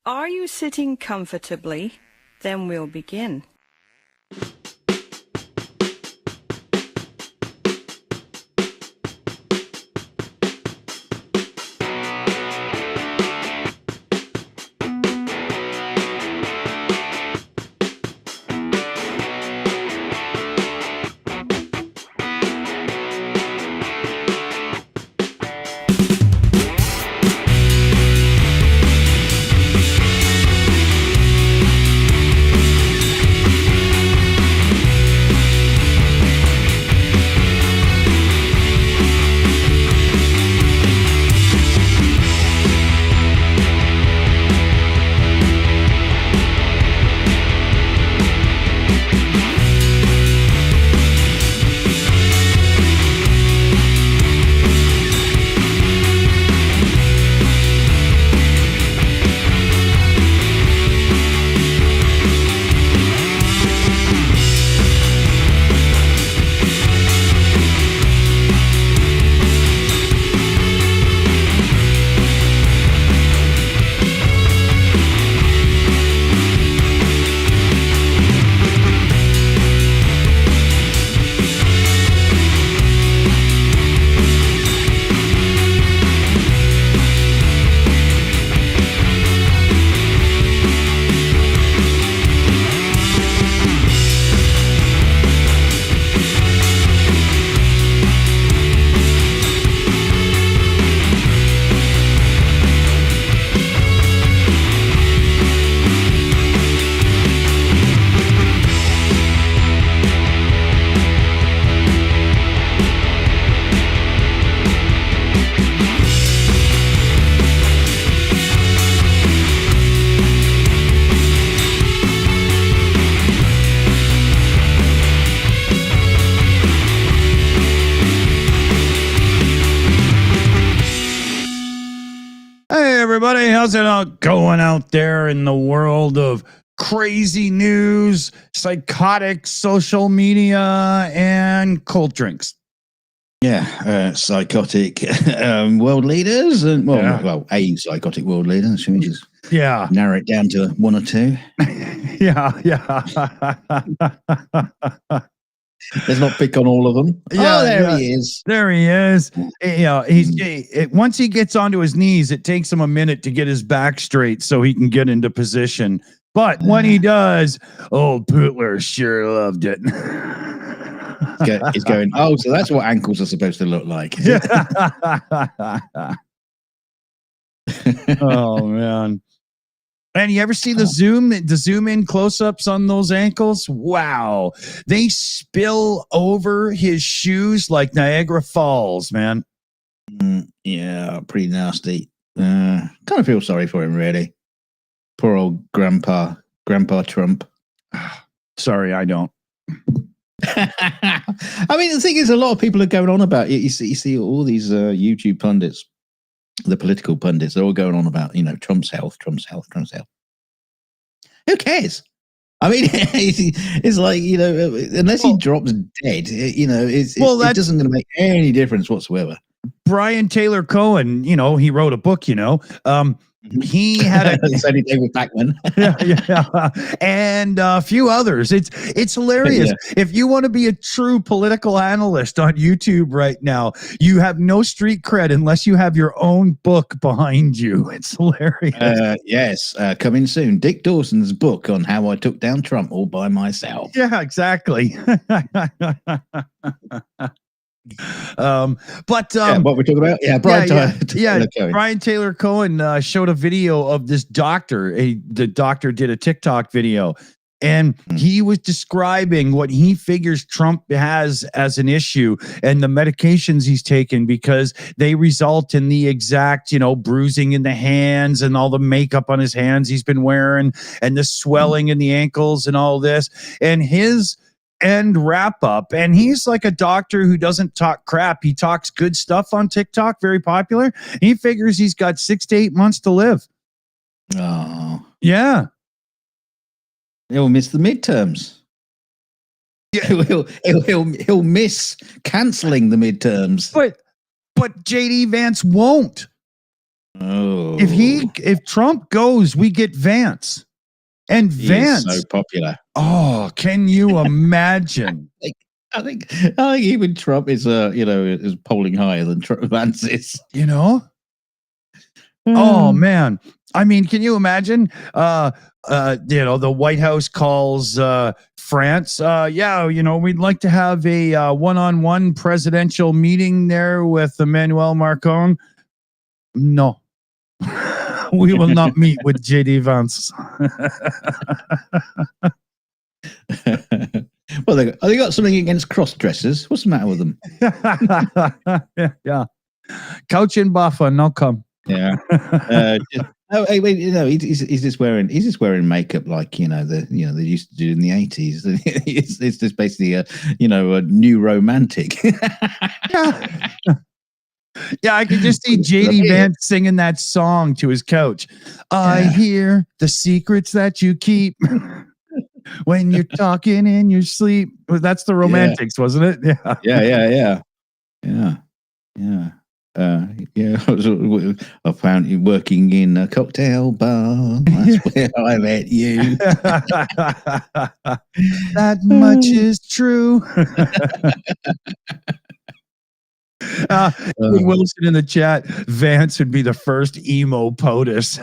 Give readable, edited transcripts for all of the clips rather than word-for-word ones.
Are you sitting comfortably? Then we'll begin. Everybody, how's it all going out there in the world of crazy news, psychotic social media, and cold drinks? Yeah, psychotic world leaders, and well, a psychotic world leader. Should we just narrow it down to one or two? Yeah. Let's not pick on all of them. Yeah, there he is. There he is. Once he gets onto his knees, it takes him a minute to get his back straight so he can get into position. But when he does, old Putler sure loved it. He's going, oh, so that's what ankles are supposed to look like. Oh, man. And you ever see the zoom in close-ups on those ankles? Wow. They spill over his shoes like Niagara Falls, man. Yeah, pretty nasty. Kind of feel sorry for him, really. Poor old Grandpa Trump. Sorry, I don't. I mean, the thing is, a lot of people are going on about it. You see all these YouTube pundits, the political pundits, they're all going on about, Trump's health. Who cares? I mean, it's like, unless he drops dead, it doesn't going to make any difference whatsoever. Brian Taylor Cohen, he wrote a book, he had Sunny Day with Pac-Man. yeah, and a few others. It's hilarious. Yeah. If you want to be a true political analyst on YouTube right now, you have no street cred unless you have your own book behind you. It's hilarious. Yes, coming soon. Dick Dawson's book on how I took down Trump all by myself. Yeah, exactly. What we're talking about? Yeah, Brian Taylor Cohen showed a video of this doctor. The doctor did a TikTok video, and he was describing what he figures Trump has as an issue and the medications he's taken, because they result in the exact, bruising in the hands and all the makeup on his hands he's been wearing and the swelling in the ankles and all this. And his end wrap up, and he's like a doctor who doesn't talk crap. He talks good stuff on TikTok, very popular. He figures he's got 6 to 8 months to live. Oh, yeah. He'll miss the midterms. Yeah, he'll miss canceling the midterms. But JD Vance won't. Oh, if Trump goes, we get Vance, and Vance is so popular. Oh, can you imagine? I think even Trump is is polling higher than Vance is. Oh man, I mean, can you imagine? The White House calls France. We'd like to have a one-on-one presidential meeting there with Emmanuel Macron. No, we will not meet with JD Vance. Well, they got something against cross-dressers. What's the matter with them? Yeah, Couch and buffer, no come. Yeah. He's just wearing makeup like they used to do in the 80s. It's just basically a new romantic. Yeah, I could just see JD Vance singing that song to his coach. I hear the secrets that you keep when you're talking in your sleep. That's the Romantics, wasn't it? Yeah. I found you working in a cocktail bar. That's where I met you. That much is true. Wilson in the chat, Vance would be the first emo POTUS.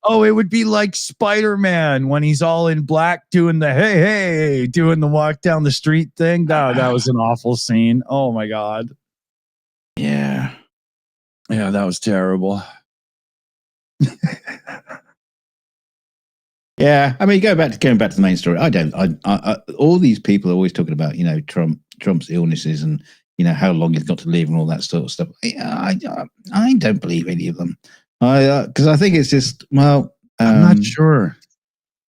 Oh, it would be like Spider-Man when he's all in black doing the hey, doing the walk down the street thing. That was an awful scene. Oh my God. Yeah, that was terrible. Yeah, I mean, going back to the main story. I all these people are always talking about Trump's illnesses and how long he's got to live and all that sort of stuff. I don't believe any of them. Because I think it's just I'm not sure.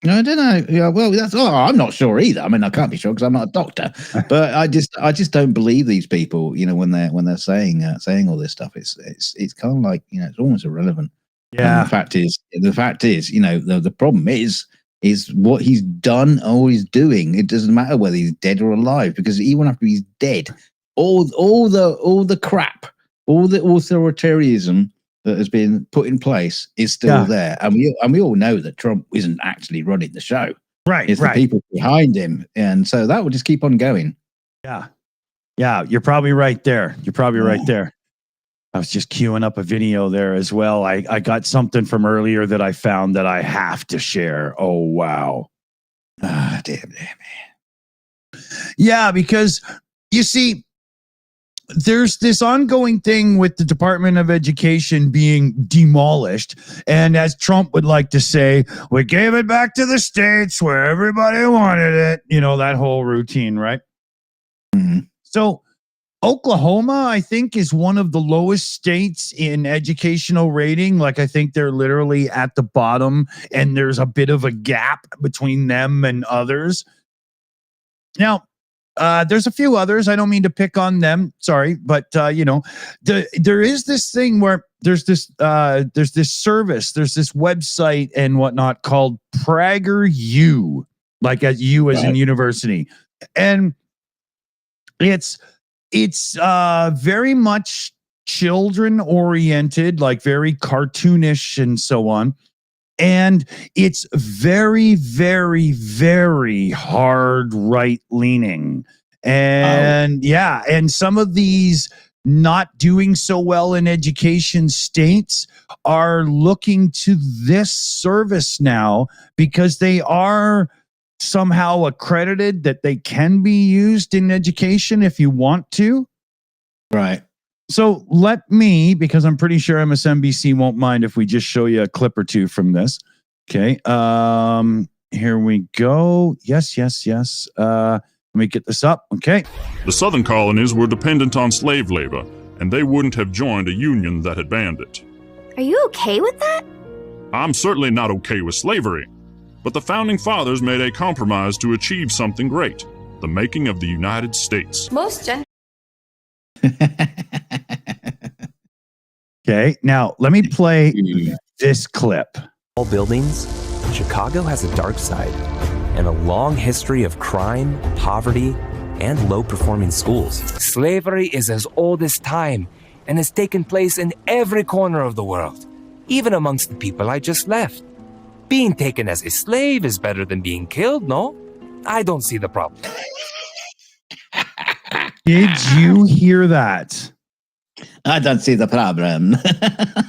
I don't know. Yeah, well, I'm not sure either. I mean, I can't be sure because I'm not a doctor. But I just don't believe these people. When they're saying all this stuff. It's kind of like it's almost irrelevant. Yeah. And the fact is, the problem is what he's done or he's doing. It doesn't matter whether he's dead or alive, because even after he's dead, all the crap, all the authoritarianism that has been put in place is still there, and we all know that Trump isn't actually running the show. Right, it's the people behind him, and so that will just keep on going. Yeah, you're probably right there. I was just queuing up a video there as well. I got something from earlier that I found that I have to share. Oh wow! Damn. Yeah, because you see, there's this ongoing thing with the Department of Education being demolished. And as Trump would like to say, we gave it back to the states where everybody wanted it. That whole routine, right? Mm-hmm. So Oklahoma, I think, is one of the lowest states in educational rating. Like, I think they're literally at the bottom, and there's a bit of a gap between them and others. Now, there's a few others. I don't mean to pick on them. Sorry. But, there is this thing where there's this service, there's this website and whatnot called PragerU, like as U as in university. And it's very much children oriented, like very cartoonish and so on. And it's very, very, very hard right leaning. And and some of these not doing so well in education states are looking to this service now because they are somehow accredited that they can be used in education if you want to. Right. So let me, because I'm pretty sure MSNBC won't mind if we just show you a clip or two from this. Okay. Here we go. Yes. Let me get this up. Okay. The southern colonies were dependent on slave labor, and they wouldn't have joined a union that had banned it. Are you okay with that? I'm certainly not okay with slavery, but the founding fathers made a compromise to achieve something great, the making of the United States. Okay, now let me play this clip. All buildings, Chicago has a dark side and a long history of crime, poverty, and low-performing schools. Slavery is as old as time, and has taken place in every corner of the world, even amongst the people I just left. Being taken as a slave is better than being killed, no? I don't see the problem. Did you hear that? I don't see the problem.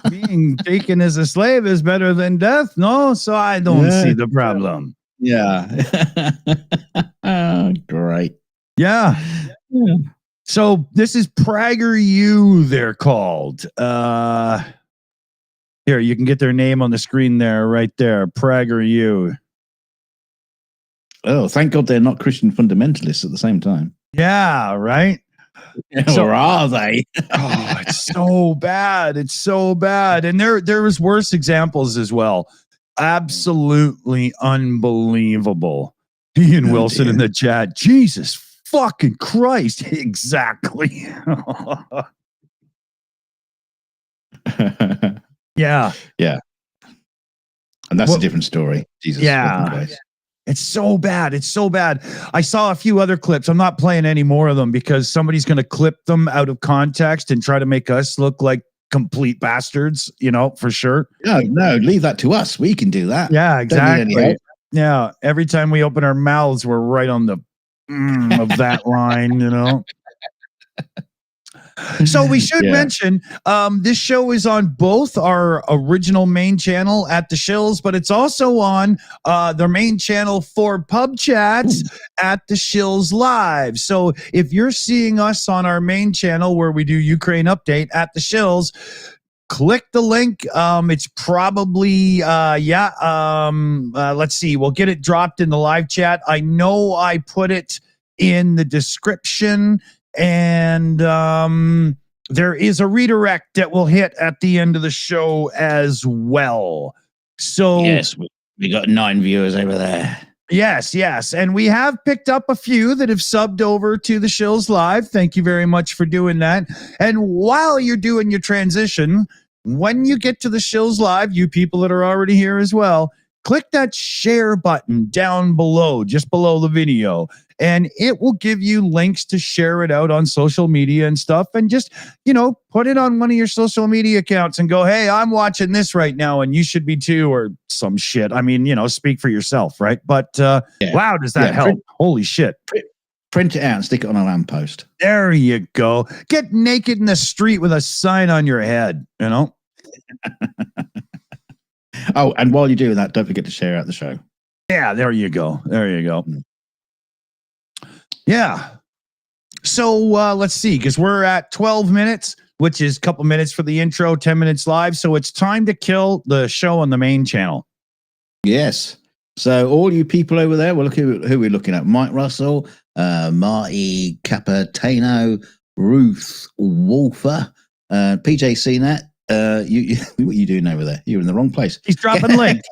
Being taken as a slave is better than death, no? So I don't see the problem. Yeah. Great. Yeah. So this is PragerU, they're called. Here, you can get their name on the screen there, right there. PragerU. Oh, thank God they're not Christian fundamentalists at the same time. Yeah, right? Or are they? Oh, it's so bad. It's so bad. And there was worse examples as well. Absolutely unbelievable. Ian Wilson in the chat. Jesus fucking Christ. Exactly. Yeah. Yeah. And that's a different story. Jesus. Yeah. It's so bad. It's so bad. I saw a few other clips. I'm not playing any more of them because somebody's going to clip them out of context and try to make us look like complete bastards, for sure. No, leave that to us. We can do that. Yeah, exactly. Yeah. Every time we open our mouths, we're right on the of that line, So we should mention this show is on both our original main channel at TheShills, but it's also on their main channel for PubChat at TheShills Live. So if you're seeing us on our main channel where we do Ukraine update at TheShills, click the link. It's probably let's see. We'll get it dropped in the live chat. I know I put it in the description. And there is a redirect that will hit at the end of the show as well. So yes, we got 9 viewers over there. Yes. And we have picked up a few that have subbed over to TheShills Live. Thank you very much for doing that. And while you're doing your transition, when you get to TheShills Live, you people that are already here as well, click that share button down below, just below the video. And it will give you links to share it out on social media and stuff. And just, put it on one of your social media accounts and go, hey, I'm watching this right now and you should be too, or some shit. I mean, speak for yourself, right? But wow, does that help? Holy shit. Print it out and stick it on a lamppost. There you go. Get naked in the street with a sign on your head, Oh, and while you're doing that, don't forget to share out the show. Yeah, there you go. Yeah. So let's see, because we're at 12 minutes, which is a couple minutes for the intro, 10 minutes live. So it's time to kill the show on the main channel. Yes. So all you people over there, we're looking who we're looking at. Mike Russell, Marty Capitano, Ruth Wolfer, PJ CNET. What are you doing over there? You're in the wrong place. He's dropping links.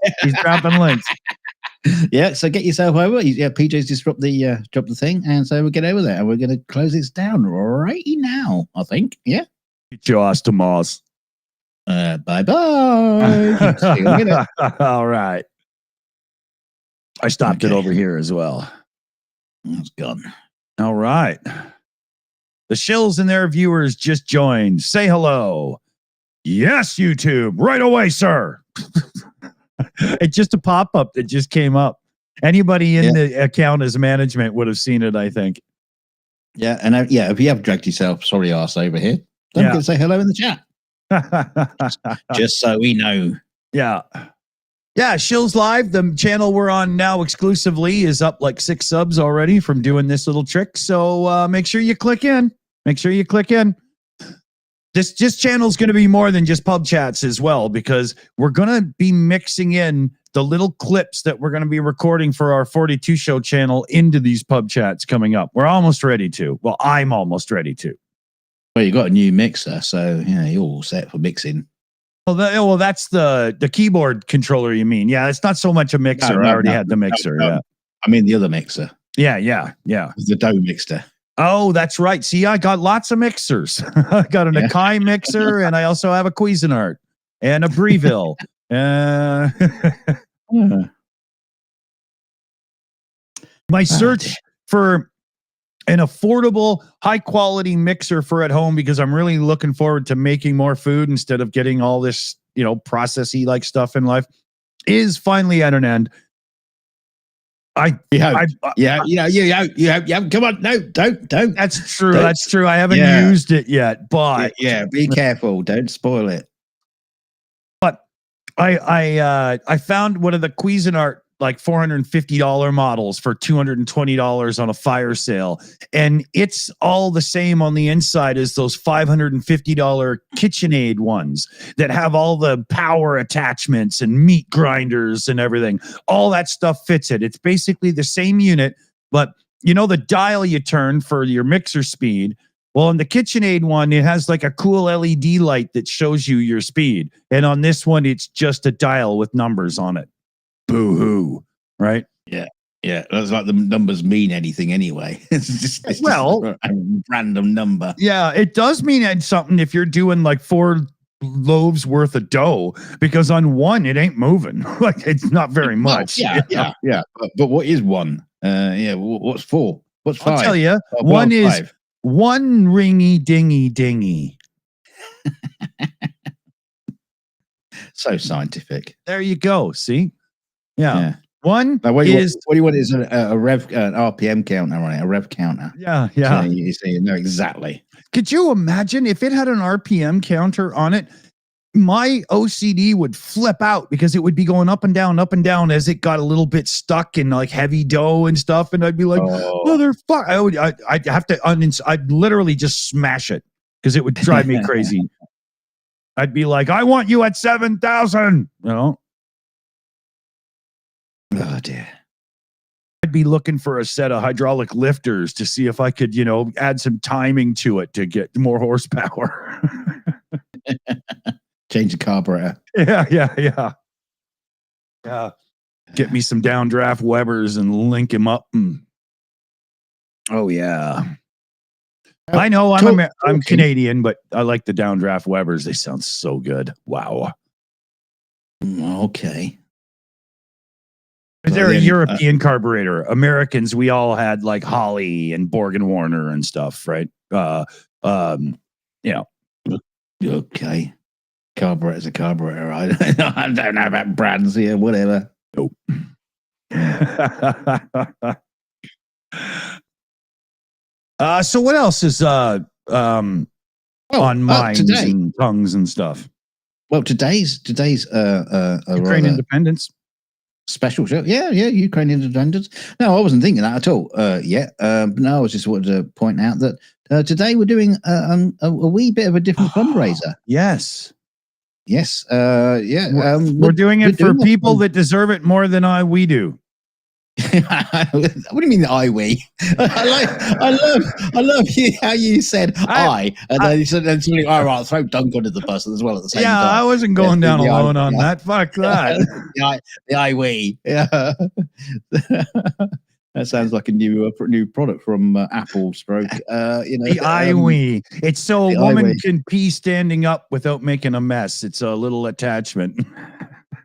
Yeah, so get yourself over. PJ's just dropped the thing, and so we'll get over there, and we're going to close this down right now, I think. Yeah. Get your ass to Mars. Bye-bye. All right. I stopped it over here as well. It's gone. All right. The Shills and their viewers just joined. Say hello. Yes, YouTube. Right away, sir. It's just a pop-up that just came up. Anybody in the account as management would have seen it, I think. Yeah, and if you have dragged yourself, sorry ass over here, don't forget to say hello in the chat. Just so we know. Yeah. Yeah, Shills Live, the channel we're on now exclusively, is up like 6 subs already from doing this little trick. So make sure you click in. This channel is going to be more than just pub chats as well, because we're going to be mixing in the little clips that we're going to be recording for our 42 show channel into these pub chats coming up. We're almost ready to. Well, I'm almost ready to. Well, you got a new mixer, so you're all set for mixing. Well, that's the keyboard controller, you mean? Yeah, it's not so much a mixer. I already had the mixer. Yeah, I mean the other mixer. Yeah. The dough mixer. Oh, that's right. See, I got lots of mixers. I got an Akai mixer, and I also have a Cuisinart and a Breville. My search for an affordable, high quality mixer for at home, because I'm really looking forward to making more food instead of getting all this, processy like stuff in life, is finally at an end. You hope. Come on, no, don't. That's true. Don't. That's true. I haven't used it yet, but be careful. Don't spoil it. But I found one of the Cuisinart like $450 models for $220 on a fire sale, and it's all the same on the inside as those $550 KitchenAid ones that have all the power attachments and meat grinders and everything. All that stuff fits it. It's basically the same unit, but the dial you turn for your mixer speed. Well, in the KitchenAid one, it has like a cool LED light that shows you your speed. And on this one, it's just a dial with numbers on it. Boo-hoo, right? Yeah. That's like the numbers mean anything anyway. It's just a random number. Yeah, it does mean something if you're doing like 4 loaves worth of dough, because on one, it ain't moving. Like, it's not very much. Yeah. But what is one? What's 4? What's 5? I'll tell you. One is 5. One ringy dingy dingy. So scientific. There you go. See? Yeah. One now, what do you want is a rev, an RPM counter on it, a rev counter. Yeah. So you know exactly. Could you imagine if it had an RPM counter on it? My OCD would flip out because it would be going up and down as it got a little bit stuck in like heavy dough and stuff, and I'd be like, motherfucker! I'd have to I'd literally just smash it because it would drive me crazy. I'd be like, I want you at 7,000. Oh dear. I'd be looking for a set of hydraulic lifters to see if I could, add some timing to it to get more horsepower. Change the carburetor. Yeah. Get me some downdraft Webers and link him up. Oh yeah. I know I'm Canadian, but I like the downdraft Webers. They sound so good. Wow. Okay. They're a European carburetor. Americans, we all had like Holley and Borg and Warner and stuff, right? Okay. Carburetor's a carburetor. I don't know about brands here, whatever. Nope. So what else is on minds and tongues and stuff? Well, today's Ukraine independence special show. Yeah, Ukraine independence. No, I wasn't thinking that at all. No, I was just wanted to point out that today we're doing a wee bit of a different fundraiser. Yes. We're doing it for people that deserve it more than we do. What do you mean we? I love how you said and then you said all right, throw Dunk under the bus as well at the same time. Yeah, I wasn't going down alone on that. Fuck that. the we. Yeah. That sounds like a new product from Apple. The we. It's so a woman can pee standing up without making a mess. It's a little attachment.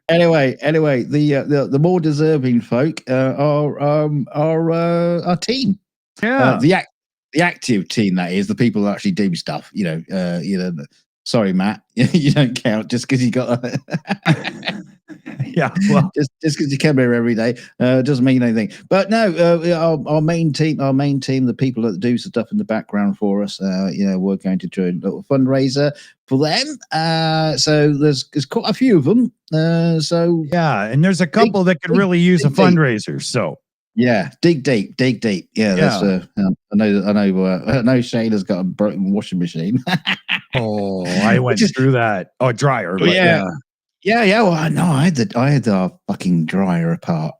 Anyway, the more deserving folk are our team. Yeah, the active team, that is, the people who actually do stuff. Sorry, Matt, you don't count just because you got. Yeah, well, just because you come here every day doesn't mean anything. But no, our main team, the people that do stuff in the background for us, we're going to do a little fundraiser for them. So there's quite a few of them. And there's a couple that could really use a fundraiser. So yeah, dig deep. Yeah, that's. I know Shane has got a broken washing machine. Oh, I went through that. Oh, dryer. But yeah. Well, no, I had our fucking dryer apart.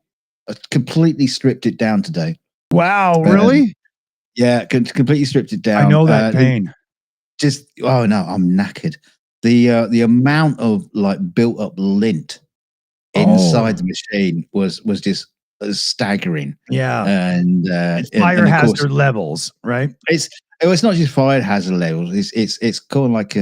I completely stripped it down today. Wow, really? Yeah, completely stripped it down. I know that pain. I'm knackered. The amount of like built up lint inside the machine was just staggering. Yeah, and fire hazard levels, right? It's not just fire hazard levels. It's kind of like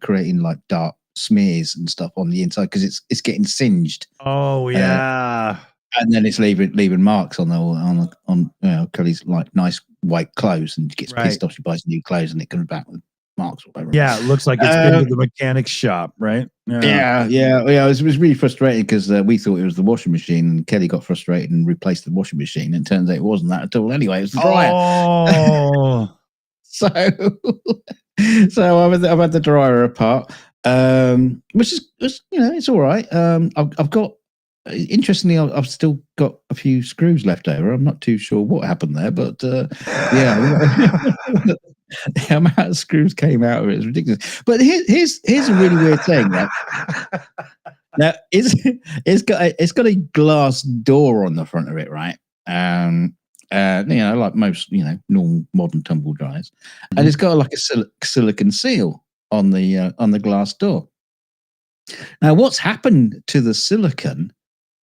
creating like dark smears and stuff on the inside because it's getting singed. Oh yeah. And then it's leaving marks on Kelly's like nice white clothes, and gets pissed off. She buys new clothes, and it comes back with marks or whatever. Yeah, it looks like it's been to the mechanic's shop, right? Yeah. It was really frustrating because we thought it was the washing machine, and Kelly got frustrated and replaced the washing machine, and it turns out it wasn't that at all. Anyway, it was the dryer. Oh. So I've had the dryer apart, which is it's all right. I've got, interestingly, I've still got a few screws left over. I'm not too sure what happened there, but the amount of screws came out of it is ridiculous. But here's a really weird thing. Right? Now it's got a glass door on the front of it, right? Like most normal modern tumble dryers, and it's got like a silicon seal on the glass door. Now, what's happened to the silicon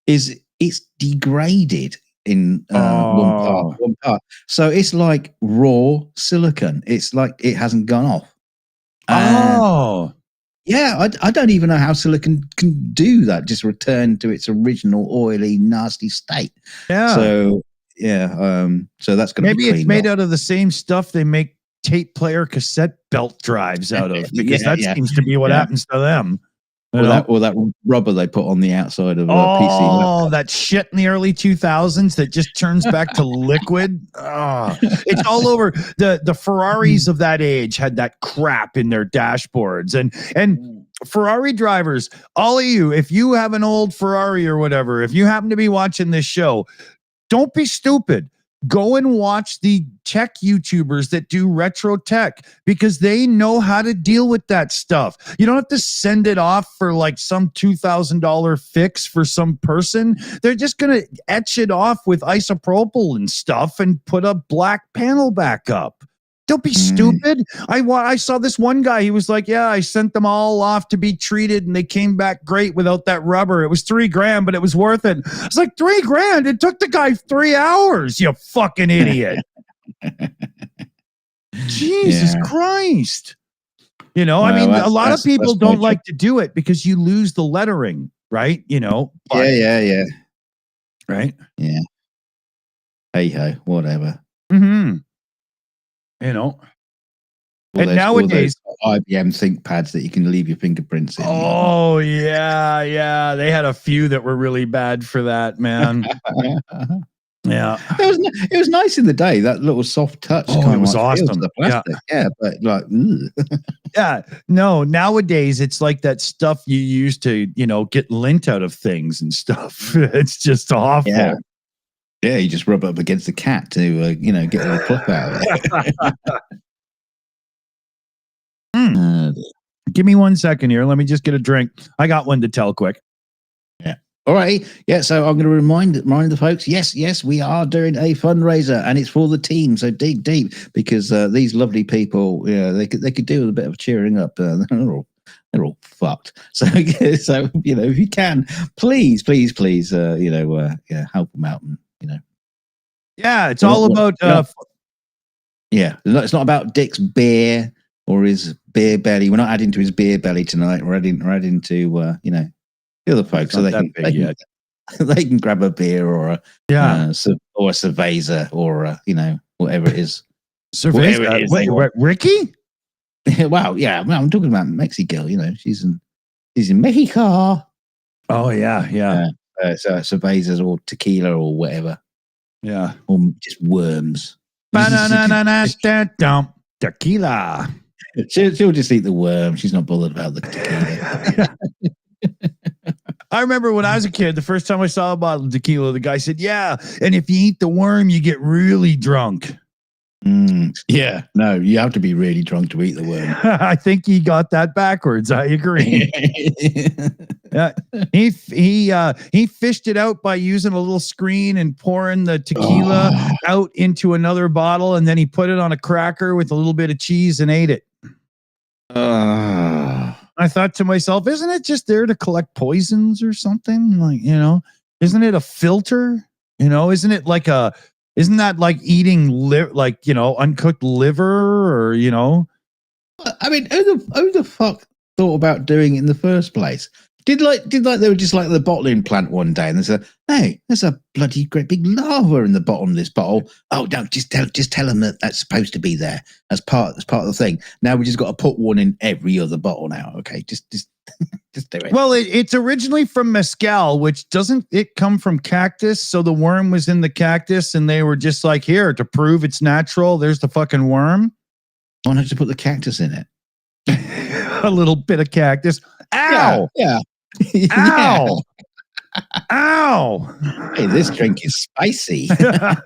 is it's degraded in one part. So it's like raw silicon. It's like it hasn't gone off. Yeah, I don't even know how silicon can do that. Just return to its original oily, nasty state. Yeah. So so that's going to maybe it's made out of the same stuff they make tape player cassette belt drives out of, because that seems to be what happens to them. Or that rubber they put on the outside of a PC. Oh, that shit in the early 2000s that just turns back to liquid. It's all over. The Ferraris of that age had that crap in their dashboards. And Ferrari drivers, all of you, if you have an old Ferrari or whatever, if you happen to be watching this show, don't be stupid. Go and watch the tech YouTubers that do retro tech, because they know how to deal with that stuff. You don't have to send it off for like some $2,000 fix for some person. They're just going to etch it off with isopropyl and stuff and put a black panel back up. Don't be stupid. I saw this one guy. He was like, yeah, I sent them all off to be treated and they came back great without that rubber. It was $3,000, but it was worth it. It's like $3,000. It took the guy 3 hours. You fucking idiot. Jesus Christ. A lot of people don't like to do it because you lose the lettering, right? But, yeah. Right? Yeah. Hey ho, whatever. Mm-hmm. And nowadays, IBM ThinkPads that you can leave your fingerprints in. Oh yeah. They had a few that were really bad for that, man. Yeah, it was nice in the day. That little soft touch. It was awesome. The plastic. Yeah, but like, yeah. No, nowadays it's like that stuff you use to get lint out of things and stuff. It's just awful. Yeah, you just rub up against the cat to, get the fluff out of it. Give me 1 second here. Let me just get a drink. I got one to tell quick. Yeah. All right. Yeah, so I'm going to remind the folks, yes, we are doing a fundraiser, and it's for the team. So dig deep, because these lovely people, they could do with a bit of cheering up. They're all fucked. So if you can, please, help them out. And, it's all about it's not about Dick's beer or his beer belly. We're not adding to his beer belly tonight. We're adding to the other folks, so they can grab a beer or a cerveza or whatever it is. Cerveza? Ricky? Wow, yeah. Well, I'm talking about Mexico. She's in Mexico. Oh yeah. Cervezas or tequila or whatever. Yeah. Or just worms. Tequila. She'll just eat the worm. She's not bothered about the tequila. I remember when I was a kid, the first time I saw a bottle of tequila, the guy said, yeah, and if you eat the worm, you get really drunk. Yeah, no, you have to be really drunk to eat the worm. I think he got that backwards. I agree. He fished it out by using a little screen and pouring the tequila out into another bottle, and then he put it on a cracker with a little bit of cheese and ate it. I thought to myself, isn't it just there to collect poisons or something? Like, isn't it a filter? Isn't that like eating uncooked liver or? I mean, who the fuck thought about doing it in the first place? Did they were just like the bottling plant one day, and they said, "Hey, there's a bloody great big lava in the bottom of this bottle." Oh, no, just tell them that that's supposed to be there as part of the thing. Now we just got to put one in every other bottle now. Okay, just do it. Well, it's originally from mezcal, which doesn't it come from cactus? So the worm was in the cactus, and they were just like, here to prove it's natural. There's the fucking worm. Why not just put the cactus in it? A little bit of cactus. Ow! Yeah. Ow! Ow! Hey, this drink is spicy. That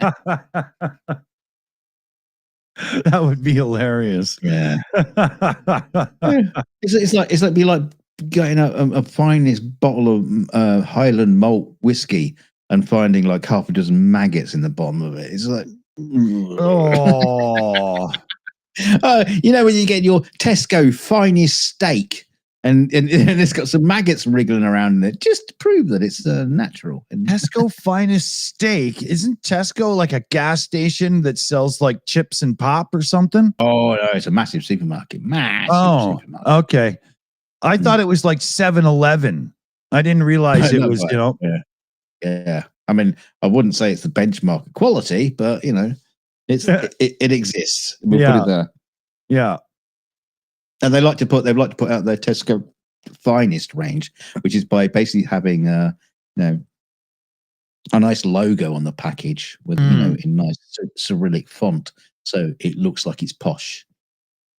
would be hilarious. Yeah. It's like be like getting a finest bottle of Highland malt whiskey and finding like half a dozen maggots in the bottom of it. It's like, oh. You know when you get your Tesco finest steak and it's got some maggots wriggling around in it, just to prove that it's natural. Tesco finest steak. Isn't Tesco like a gas station that sells like chips and pop or something? Oh no, it's a massive supermarket. Supermarket. Okay. I thought it was like 7-Eleven. I didn't realize it was, Yeah. I mean, I wouldn't say it's the benchmark of quality, but it exists. We'll put it there. Yeah. And they've liked to put out their Tesco finest range, which is by basically having a nice logo on the package with in nice Cyrillic font, so it looks like it's posh.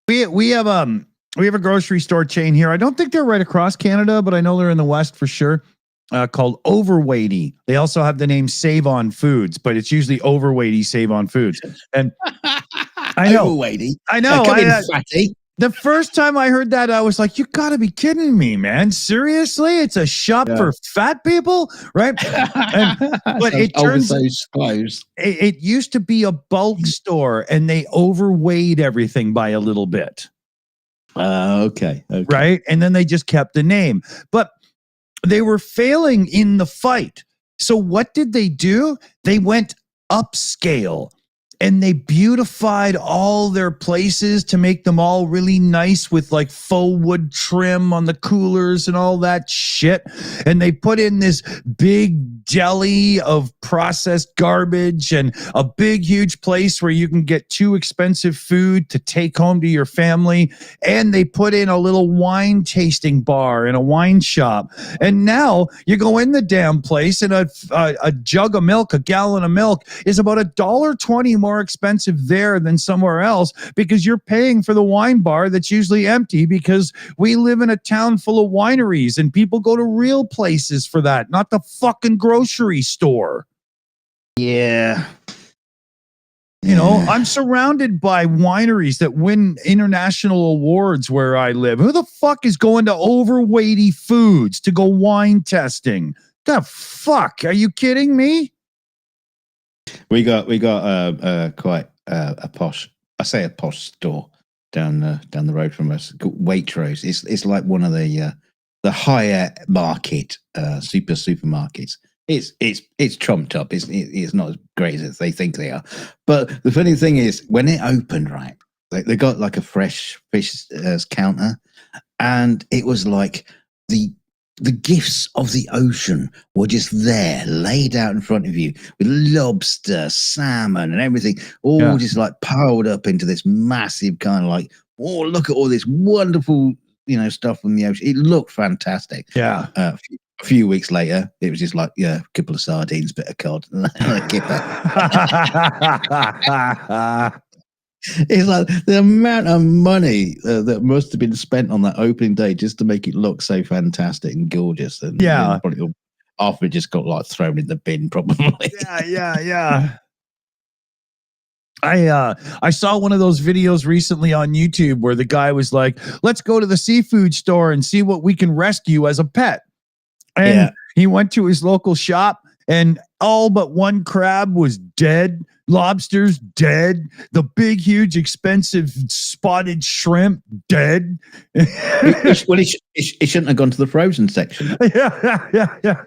We have a grocery store chain here. I don't think they're right across Canada, but I know they're in the West for sure. Called Overweighty. They also have the name Save On Foods, but it's usually Overweighty Save On Foods. And I know, Overweighty. I know. Come in, fatty. The first time I heard that, I was like, "You got to be kidding me, man! Seriously, it's a shop for fat people, right?" But it turns it used to be a bulk store, and they overweighed everything by a little bit. Okay. Right, and then they just kept the name, but they were failing in the fight. So what did they do? They went upscale and they beautified all their places to make them all really nice with like faux wood trim on the coolers and all that shit. And they put in this big deli of processed garbage and a big, huge place where you can get too expensive food to take home to your family. And they put in a little wine tasting bar in a wine shop. And now you go in the damn place and a jug of milk, a gallon of milk is about $1.20 more expensive there than somewhere else because you're paying for the wine bar that's usually empty because we live in a town full of wineries and people go to real places for that, not the fucking grocery store. Yeah. You know, I'm surrounded by wineries that win international awards where I live. Who the fuck is going to Overweighty Foods to go wine testing? The fuck? Are you kidding me? We got quite a posh. I say a posh store down the road from us. Called Waitrose. It's like one of the higher market supermarkets. It's trumped up. It's not as great as they think they are. But the funny thing is, when it opened, right, they got like a fresh fish counter, and it was like the gifts of the ocean were just there, laid out in front of you with lobster, salmon, and everything, all just like piled up into this massive kind of like, oh, look at all this wonderful, stuff from the ocean. It looked fantastic. Yeah. A few weeks later, it was just like, a couple of sardines, bit of cod, and a kipper. It's like the amount of money that must have been spent on that opening day just to make it look so fantastic and gorgeous. And probably after it just got like thrown in the bin, probably. Yeah. I saw one of those videos recently on YouTube where the guy was like, "Let's go to the seafood store and see what we can rescue as a pet." And he went to his local shop and all but one crab was dead. Lobsters dead. The big, huge, expensive spotted shrimp dead. Well, he shouldn't have gone to the frozen section. Yeah.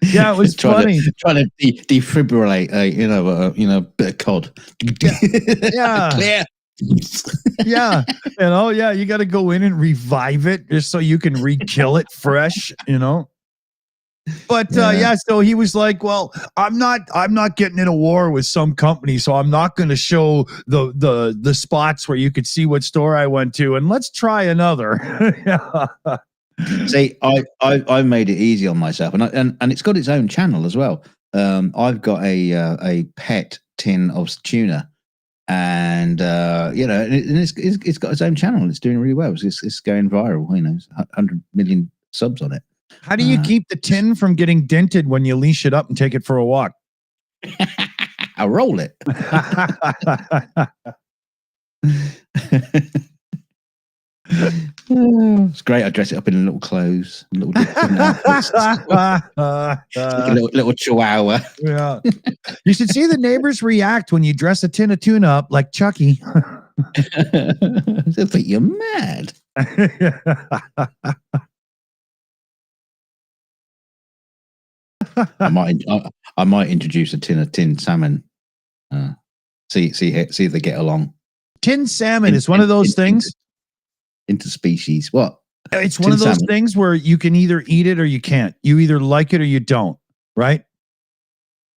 Yeah, it was funny. Trying to defibrillate a bit of cod. Yeah. Yeah, you got to go in and revive it just so you can re-kill it fresh, But so he was like, "Well, I'm not getting in a war with some company, so I'm not going to show the spots where you could see what store I went to, and let's try another." See, I made it easy on myself, and it's got its own channel as well. I've got a pet tin of tuna, and it's got its own channel. It's doing really well. It's going viral. 100 million subs on it. How do you keep the tin from getting dented when you leash it up and take it for a walk? I roll it. It's great. I dress it up in little clothes, little outfits, like a little chihuahua. Yeah, you should see the neighbors react when you dress a tin of tuna up like Chucky. They think you're mad. I might introduce a tin of tinned salmon. See if they get along. Tinned salmon is one of those things. Interspecies. What? It's one of those things where you can either eat it or you can't. You either like it or you don't. Right?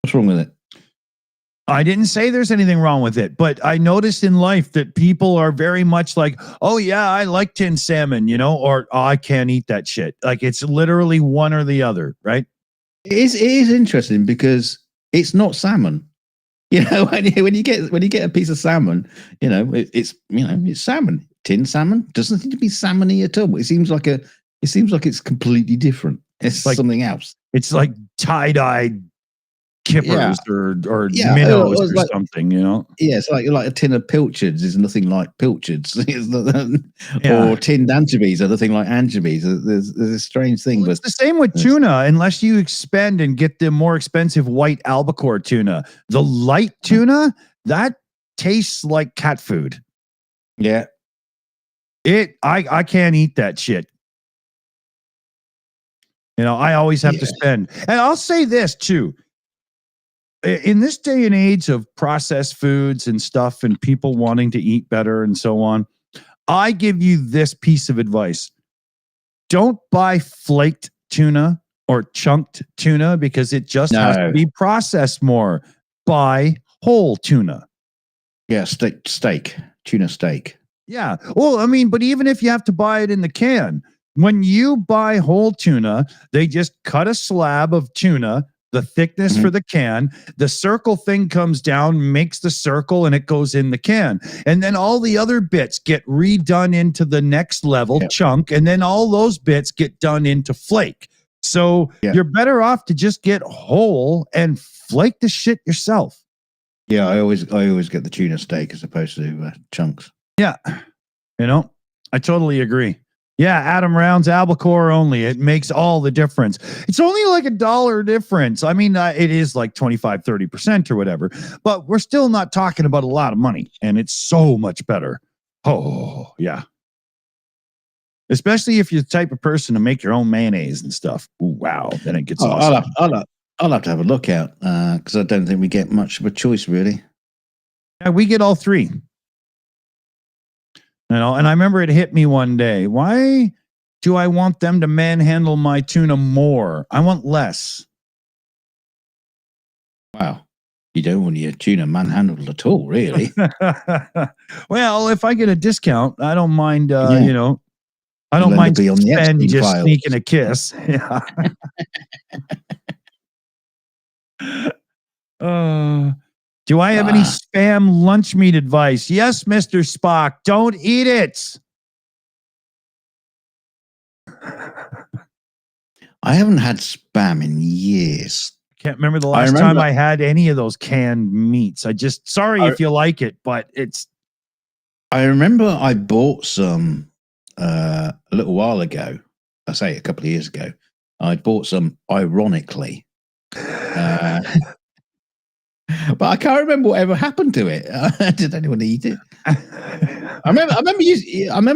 What's wrong with it? I didn't say there's anything wrong with it, but I noticed in life that people are very much like, "Oh yeah, I like tinned salmon," or "Oh, I can't eat that shit." Like it's literally one or the other, right? It is interesting because it's not salmon. When you get a piece of salmon, it's salmon. Tinned salmon doesn't seem to be salmony at all. It seems like it's completely different. It's like something else. It's like tie-dyed kippers or minnows or like, something, Yeah, it's like a tin of pilchards is nothing like pilchards. Or tinned anchovies are nothing like anchovies. There's a strange thing. Well, it's the same with tuna, unless you expend and get the more expensive white albacore tuna. The light tuna, that tastes like cat food. Yeah. I can't eat that shit. I always have to spend. And I'll say this too. In this day and age of processed foods and stuff and people wanting to eat better and so on, I give you this piece of advice. Don't buy flaked tuna or chunked tuna because it just has to be processed more. Buy whole tuna. Yeah, tuna steak. Yeah. Well, I mean, but even if you have to buy it in the can, when you buy whole tuna, they just cut a slab of tuna, the thickness for the can, the circle thing comes down, makes the circle, and it goes in the can. And then all the other bits get redone into the next level chunk, and then all those bits get done into flake. So you're better off to just get whole and flake the shit yourself. Yeah, I always get the tuna steak as opposed to chunks. Yeah. I totally agree. Yeah, Adam Round's albacore only. It makes all the difference. It's only like $1 difference. I mean, it is like 25-30% or whatever, but we're still not talking about a lot of money, and it's so much better. Oh, yeah. Especially if you're the type of person to make your own mayonnaise and stuff. Ooh, wow, then it gets awesome. I'll have to have a look out because I don't think we get much of a choice, really. Yeah, we get all three. And I remember it hit me one day. Why do I want them to manhandle my tuna more? I want less. Wow. You don't want your tuna manhandled at all, really. Well, if I get a discount, I don't mind, I don't mind spend just file. Sneaking a kiss. Yeah. Do I have any spam lunch meat advice? Yes, Mr. Spock. Don't eat it. I haven't had spam in years. Can't remember the last time I had any of those canned meats. If you like it, but it's. I remember I bought some a little while ago. I say a couple of years ago. I bought some ironically. But I can't remember whatever happened to it. Did anyone eat it? I remember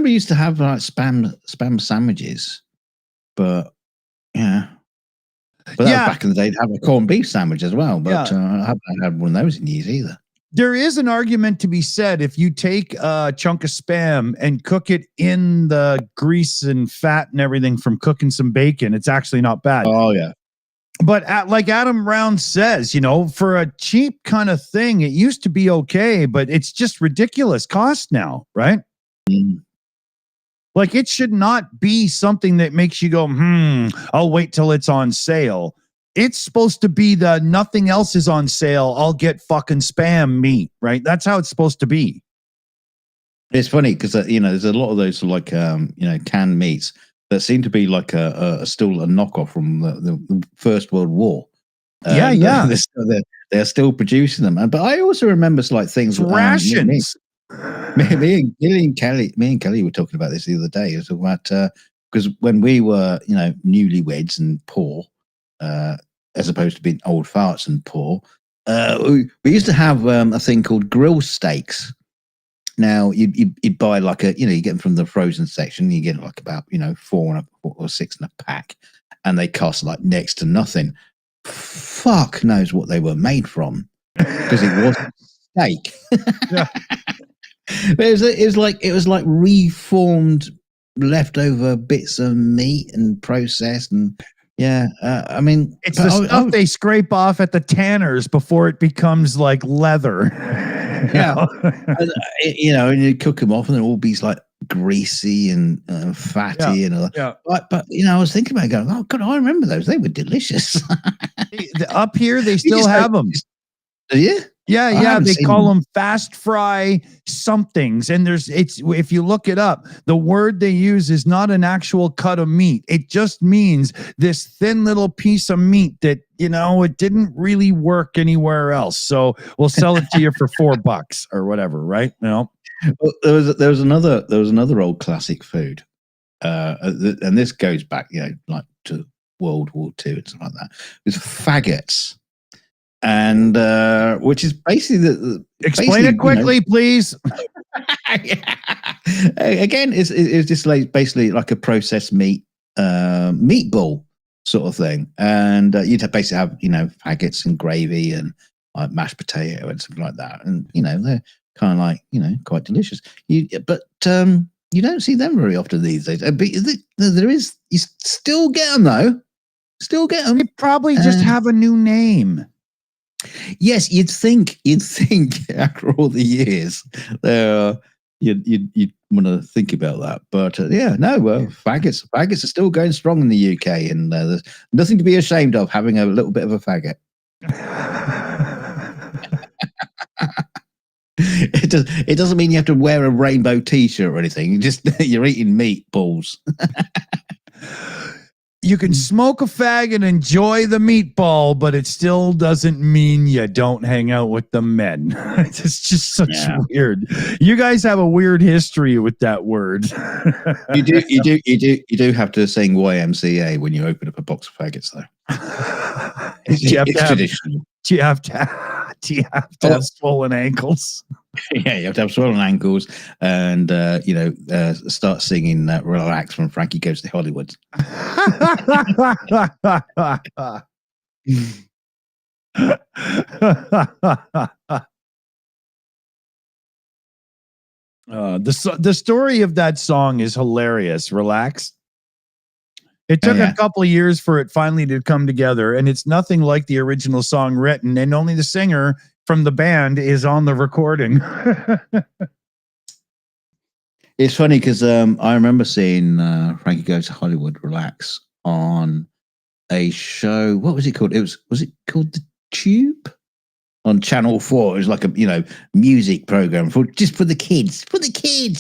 used to have like spam sandwiches, but yeah. But that was back in the day. To have a corned beef sandwich as well, but I haven't had one of those in years either. There is an argument to be said if you take a chunk of Spam and cook it in the grease and fat and everything from cooking some bacon, it's actually not bad. Oh yeah. But like Adam Brown says, for a cheap kind of thing, it used to be okay, but it's just ridiculous cost now, right? Mm. Like it should not be something that makes you go, I'll wait till it's on sale. It's supposed to be the nothing else is on sale, I'll get fucking Spam meat, right? That's how it's supposed to be. It's funny because there's a lot of those canned meats that seem to be like still a knockoff from the First World War. Yeah. They're still producing them, but I also remember like things rations. Me and Kelly were talking about this the other day. It was about because when we were newlyweds and poor, as opposed to being old farts and poor, we used to have a thing called grill steaks. Now you'd buy like you get them from the frozen section. You get like about 4 or 6 in a pack, and they cost like next to nothing. Fuck knows what they were made from because it wasn't steak. Yeah. It was like reformed leftover bits of meat and processed and. Yeah, I mean, it's the stuff they scrape off at the tanners before it becomes like leather. Yeah, and you cook them off, and they'll all be like greasy and fatty and all that. Yeah. But I was thinking about it going, oh god, I remember those; they were delicious. Up here, they still have them. Do you? Yeah. They call them fast fry somethings. And if you look it up, the word they use is not an actual cut of meat. It just means this thin little piece of meat that, it didn't really work anywhere else. So we'll sell it to you for $4 or whatever. Right. Well, there was another old classic food. And this goes back, like to World War II and stuff like that. It was faggots. And which is basically explain it quickly, please. Again, it's just like basically like a processed meat meatball sort of thing, and you'd basically have faggots and gravy and like mashed potato and something like that, and they're kind of like quite delicious. But you don't see them very often these days. But there is, you still get them though. Still get them. They probably just have a new name. Yes, you'd think after all the years, you'd want to think about that. But faggots are still going strong in the UK, and there's nothing to be ashamed of having a little bit of a faggot. It doesn't mean you have to wear a rainbow T-shirt or anything. You're eating meatballs. You can smoke a fag and enjoy the meatball, but it still doesn't mean you don't hang out with the men. It's just such weird. You guys have a weird history with that word. You do have to sing YMCA when you open up a box of faggots, though. Do you have to have swollen ankles? Yeah, you have to have swollen ankles and, start singing Relax from Frankie Goes to Hollywood. The story of that song is hilarious. Relax. It took a couple of years for it finally to come together, and it's nothing like the original song written, and only the singer from the band is on the recording. It's funny because I remember seeing Frankie Goes to Hollywood Relax on a show. What was it called? Was it called The Tube? On Channel 4. It was like a music program for the kids. For the kids,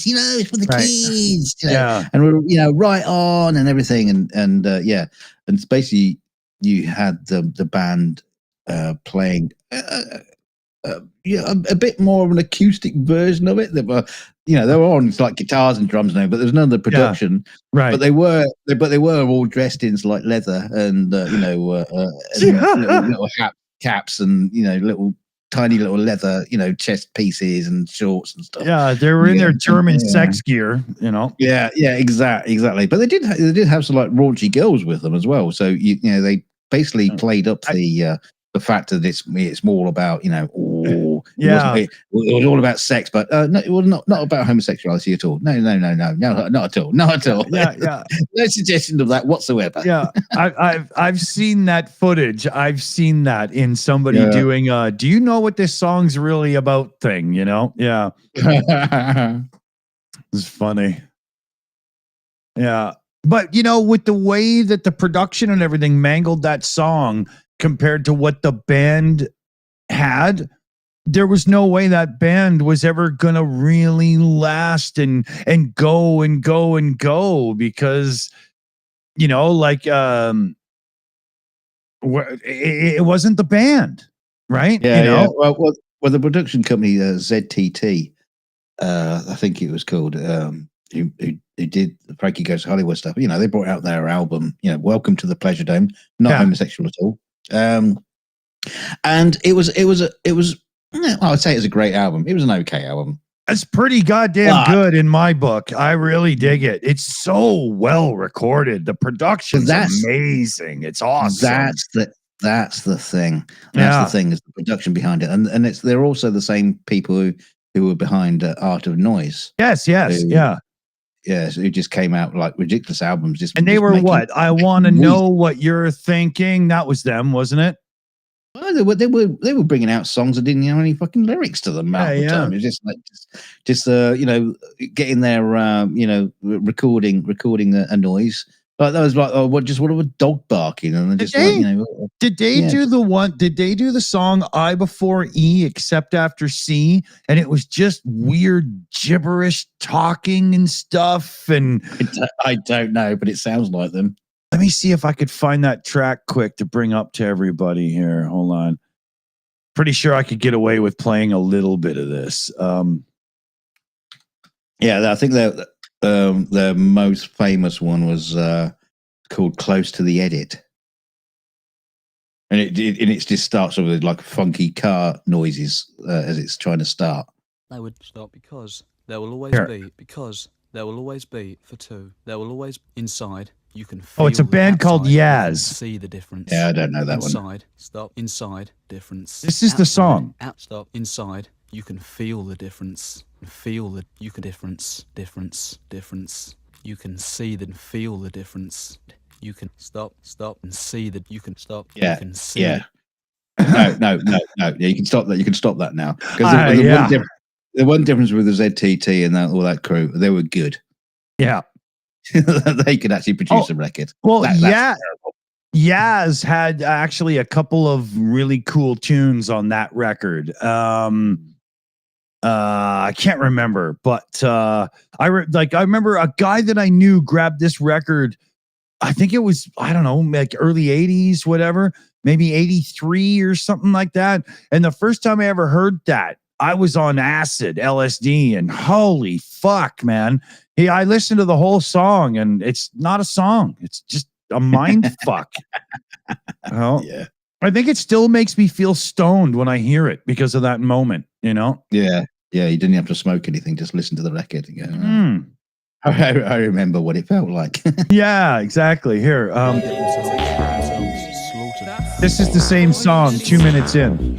it's for the kids. Yeah. And we're right on and everything, and it's basically you had the band playing a bit more of an acoustic version of it. They were on like guitars and drums now, but there's none of the production. Yeah, right. But they were all dressed in like leather and little caps and tiny little leather chest pieces and shorts and stuff. Yeah, they were in their German sex gear. Yeah, exactly. But they did have some like raunchy girls with them as well. So they basically played up the fact that it's more about oh, yeah, it was all about sex, but no, it was not about homosexuality at all. No, not at all, not at all. Yeah. No suggestion of that whatsoever. Yeah, I've seen that footage. I've seen that in somebody doing do you know what this song's really about thing, you know? Yeah. It's funny. Yeah. But you know, with the way that the production and everything mangled that song compared to what the band had, there was no way that band was ever gonna really last and go and go and go because you know, like it wasn't the band, right? Yeah, you know? yeah. Well, the production company ZTT, I think it was called, who did the Frankie Goes to Hollywood stuff. You know, they brought out their album, you know, Welcome to the Pleasure Dome, not homosexual at all. And it was, well, I'd say it was a great album. It was an okay album. It's pretty goddamn good in my book. I really dig it. It's so well recorded. The production's amazing. It's awesome. That's the thing. That's the thing, is the production behind it, and they're also the same people who were behind Art of Noise. Yes, who just came out like ridiculous albums. And they were what? I want to know what you're thinking. That was them, wasn't it? Well, they were bringing out songs that didn't have any fucking lyrics to them. Half the time. It was just like you know, getting their you know, recording a noise. Like that was like, oh, what a dog barking, and just like, you know. Did they do the one? Did they do the song "I before E except after C"? And it was just weird gibberish talking and stuff. And I don't know, but it sounds like them. Let me see if I could find that track quick to bring up to everybody here. Hold on. Pretty sure I could get away with playing a little bit of this. Yeah, I think the most famous one was called "Close to the Edit," and it just starts with like funky car noises as it's trying to start. They would stop because there will always be for two. There will always inside. You can feel it's a band called Yaz. See the difference. Yeah, I don't know that inside, one. Stop. Inside. Difference. This is the song. Stop. Inside. You can feel the difference. Feel the. You can difference. You can see and feel the difference. You can stop and see that. You can stop. Yeah. You can see. Yeah. No. Yeah, you can stop that. You can stop that now. Because the one difference with the ZTT and all that crew, they were good. Yeah. They could actually produce a record. Well, Yaz had actually a couple of really cool tunes on that record. I can't remember, but I remember a guy that I knew grabbed this record. I think it was, I don't know, like early 80s, whatever, maybe 83 or something like that. And the first time I ever heard that, I was on acid, LSD, and holy fuck, man. I listened to the whole song, and it's not a song. It's just a mind fuck. Well, yeah. I think it still makes me feel stoned when I hear it because of that moment, you know? Yeah. Yeah, you didn't have to smoke anything, just listen to the record and go, I remember what it felt like. Yeah, exactly. Here. This is the same song 2 minutes in.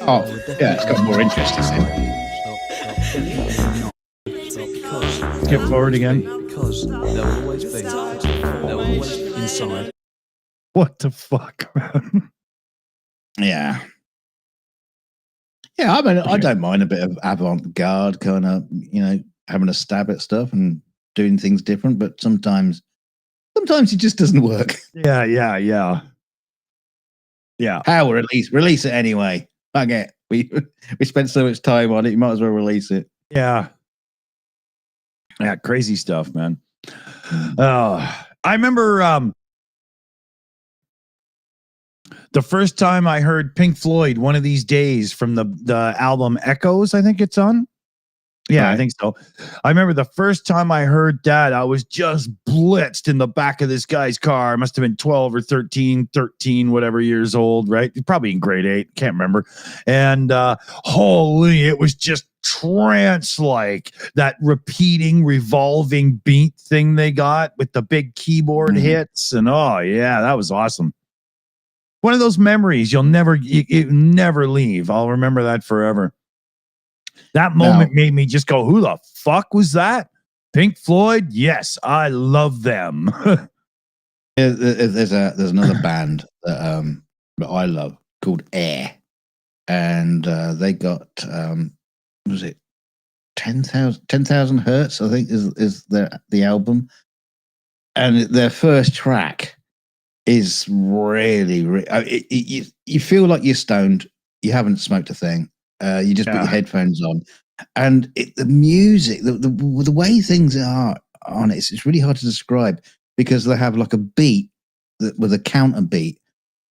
Oh, yeah, it's got more interest in it. Skip forward again. Because there will always be. There will always inside. What the fuck, man? Yeah. Yeah, I mean, I don't mind a bit of avant-garde kind of, you know, having a stab at stuff and doing things different, but sometimes it just doesn't work. Yeah. How release it anyway. Fuck it. We spent so much time on it, you might as well release it. Yeah, crazy stuff, man. I remember the first time I heard Pink Floyd, One of These Days, from the album Echoes, I think it's on. Yeah, I think so. I remember the first time I heard that, I was just blitzed in the back of this guy's car. I must have been 12 or 13, whatever years old, right? Probably in grade 8, can't remember. And holy, it was just trance-like, that repeating, revolving beat thing they got with the big keyboard hits. And oh, yeah, that was awesome. one of those memories you'll never leave. I'll remember that forever. That moment made me just go, who the fuck was that? Pink Floyd? Yes, I love them. There's another band that I love called Air, and they got was it 10,000 Hertz? I think is the album, and their first track is really you feel like you're stoned. You haven't smoked a thing. You just put your headphones on, and the music, the way things are on it, it's really hard to describe because they have like a beat with a counter beat,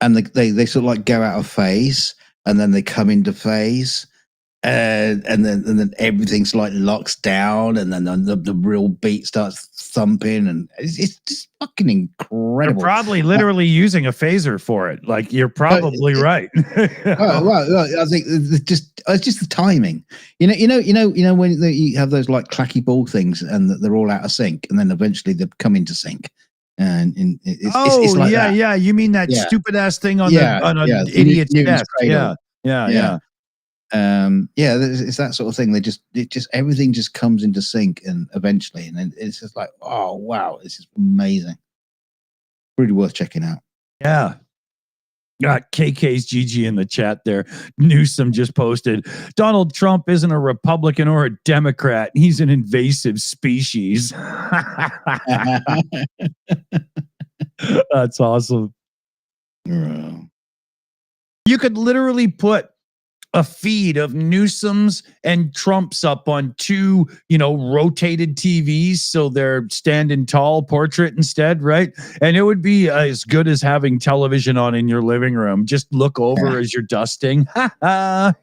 and they sort of like go out of phase, and then they come into phase, and then everything slightly locks down, and then the real beat starts thumping, and it's just fucking incredible. You're probably literally using a phaser for it. Like, you're probably right. Well, I think it's just the timing. You know when you have those like clacky ball things, and they're all out of sync, and then eventually they come into sync. And it's like that. Yeah. You mean that stupid ass thing on an idiot's desk? Yeah. It's that sort of thing. Everything just comes into sync, and eventually, and then it's just like, oh wow, this is amazing. Really worth checking out. Yeah. Got KK's GG in the chat there. Newsom just posted, Donald Trump isn't a Republican or a Democrat. He's an invasive species. That's awesome. You could literally put a feed of Newsom's and Trump's up on two, rotated TVs, so they're standing tall portrait instead, right? And it would be as good as having television on in your living room. Just look over as you're dusting. That'd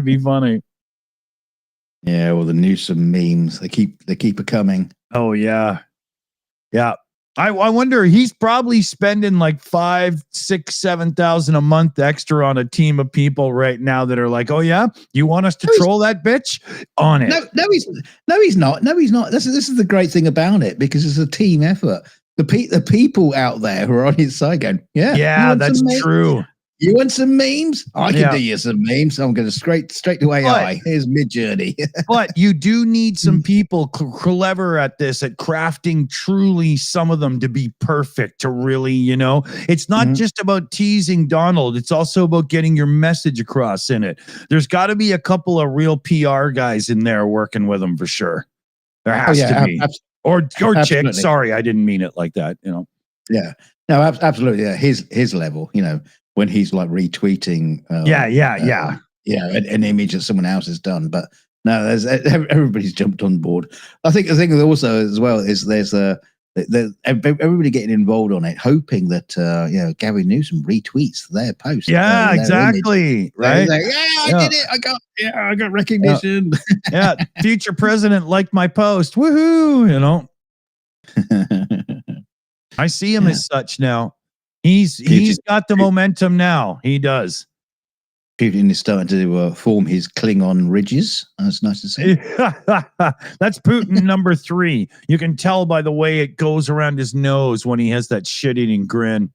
be funny. Yeah, well, the Newsom memes, they keep it coming. Oh yeah. I wonder, he's probably spending like 5,000, 6,000, 7,000 a month extra on a team of people right now that are like, oh yeah, you want us to troll that bitch? On it. No, he's not. No, he's not. This is the great thing about it, because it's a team effort. The people out there who are on his side going, yeah, that's true. You want some memes? I can do you some memes. I'm going to straight to AI. Here's Midjourney. But you do need some people clever at this, at crafting truly some of them to be perfect, to really, it's not just about teasing Donald. It's also about getting your message across in it. There's got to be a couple of real PR guys in there working with them for sure. There has to be. Or chick. Sorry, I didn't mean it like that, Yeah. No, absolutely. Yeah. His level, when he's like retweeting an image that someone else has done. But no, everybody's jumped on board. I think also as well is there's everybody getting involved on it, hoping that Gary Newsom retweets their post. Yeah, exactly. Image. Right. Like, I did it. I got recognition. Yeah. Future president liked my post. Woohoo! I see him as such now. He's got the momentum now. He does. Putin is starting to form his Klingon ridges. That's nice to see. That's Putin number 3. You can tell by the way it goes around his nose when he has that shit-eating grin.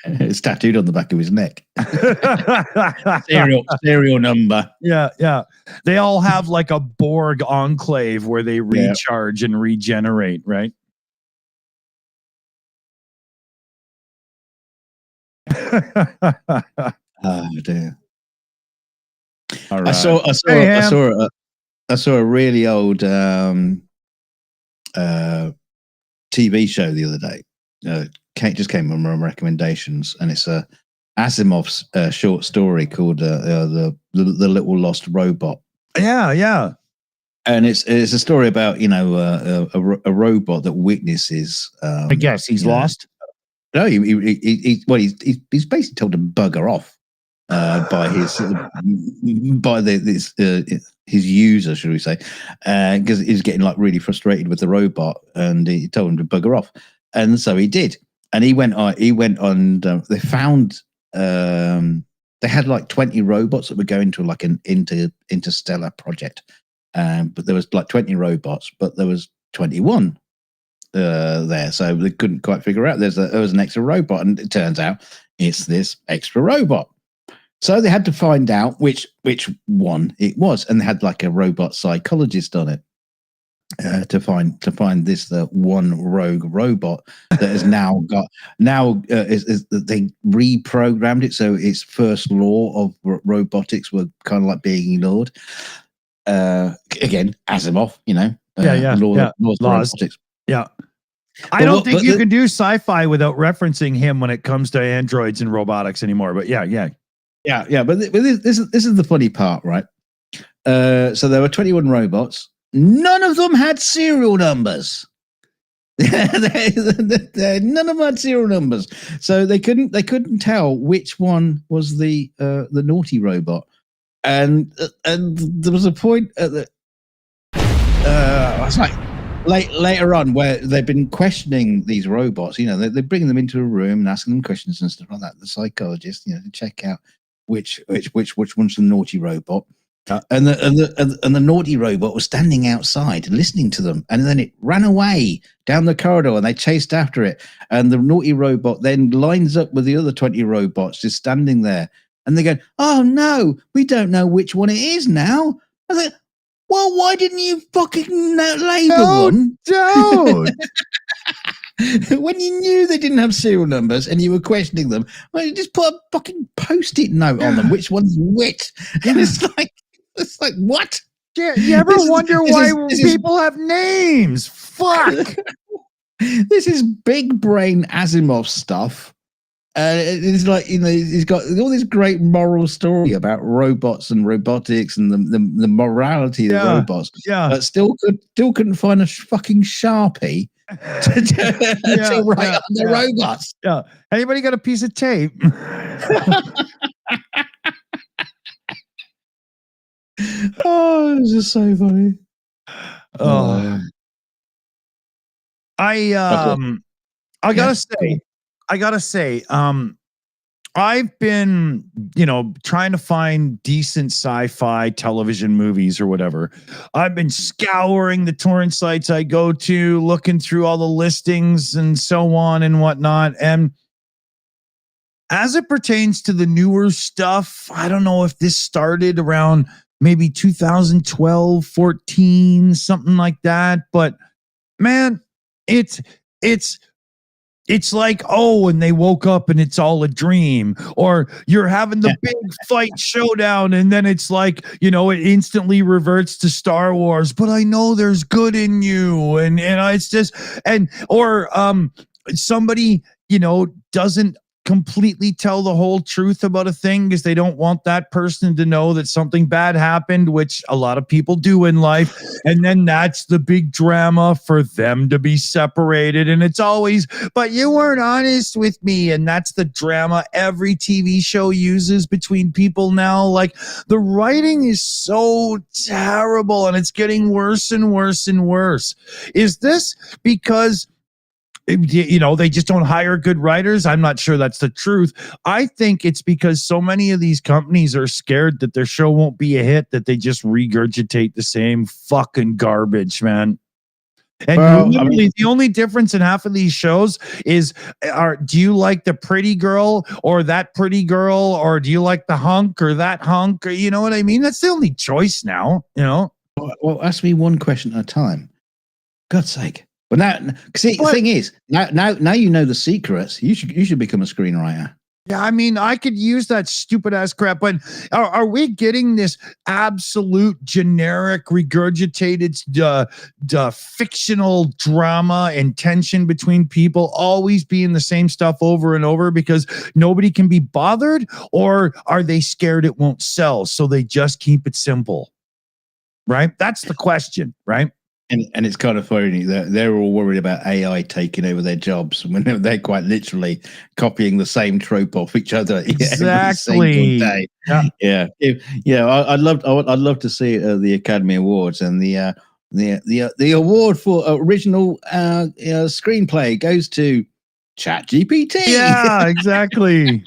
It's tattooed on the back of his neck. serial number. Yeah. They all have like a Borg enclave where they recharge and regenerate, right? Oh dear. All right. I saw a really old TV show the other day. Just came on my recommendations, and it's Asimov's short story called the Little Lost Robot. Yeah. And it's a story about a robot that witnesses. I guess he's lost. No, he's basically told to bugger off by his user, should we say? Because he's getting like really frustrated with the robot, and he told him to bugger off, and so he did. And he went on. They found they had like 20 robots that were going to like an interstellar project, but there was like 20 robots, but there was 21 there, so they couldn't quite figure out there was an extra robot, and it turns out it's this extra robot. So they had to find out which one it was, and they had like a robot psychologist on it to find this one rogue robot that has now got is they reprogrammed it, so its first law of robotics were kind of like being ignored. Again, Asimov, laws of robotics. Yeah. I don't think you can do sci-fi without referencing him when it comes to androids and robotics anymore. But yeah. But this is the funny part, right? So there were 21 robots. None of them had serial numbers. None of them had serial numbers, so they couldn't tell which one was the naughty robot. And there was a point at the it's like later on where they've been questioning these robots. They're bringing them into a room and asking them questions and stuff like that. The psychologist, to check out which one's the naughty robot. And the naughty robot was standing outside listening to them, and then it ran away down the corridor, and they chased after it. And the naughty robot then lines up with the other 20 robots just standing there, and they go, "Oh no, we don't know which one it is now." I was like, "Well, why didn't you fucking label one, dude?" When you knew they didn't have serial numbers and you were questioning them, well, you just put a fucking post-it note on them. Which one's which? And it's like what? Yeah, you ever wonder why people have names? Fuck. This is big brain Asimov stuff. It's like, he's got all this great moral story about robots and robotics and the morality of the robots. Yeah. But still couldn't find a fucking Sharpie to write on the robots. Yeah. Anybody got a piece of tape? Oh, it's just so funny. Oh, I gotta say, I've been, trying to find decent sci-fi television movies or whatever. I've been scouring the torrent sites I go to, looking through all the listings and so on and whatnot. And as it pertains to the newer stuff, I don't know if this started around maybe 2012, 14, something like that. But man, it's like, and they woke up and it's all a dream, or you're having the big fight showdown and then it's like, it instantly reverts to Star Wars, but I know there's good in you. And it's just, or somebody, doesn't completely tell the whole truth about a thing because they don't want that person to know that something bad happened, which a lot of people do in life. And then that's the big drama for them to be separated. And it's always, but you weren't honest with me. And that's the drama every TV show uses between people now. Like, the writing is so terrible and it's getting worse and worse and worse. Is this because they just don't hire good writers? I'm not sure that's the truth. I think it's because so many of these companies are scared that their show won't be a hit that they just regurgitate the same fucking garbage, man. And the only difference in half of these shows is, do you like the pretty girl or that pretty girl, or do you like the hunk or that hunk, or you know what I mean? That's the only choice now, Well, ask me one question at a time. God's sake. But the thing is, now you know the secrets. You should become a screenwriter. Yeah, I mean, I could use that stupid ass crap, but are we getting this absolute generic, regurgitated, fictional drama and tension between people always being the same stuff over and over because nobody can be bothered? Or are they scared it won't sell, so they just keep it simple? Right? That's the question, right? And it's kind of funny that they're all worried about AI taking over their jobs when they're quite literally copying the same trope off each other. Exactly. Day. Yeah. I'd love to see the Academy Awards, and the award for original screenplay goes to ChatGPT. Yeah, exactly.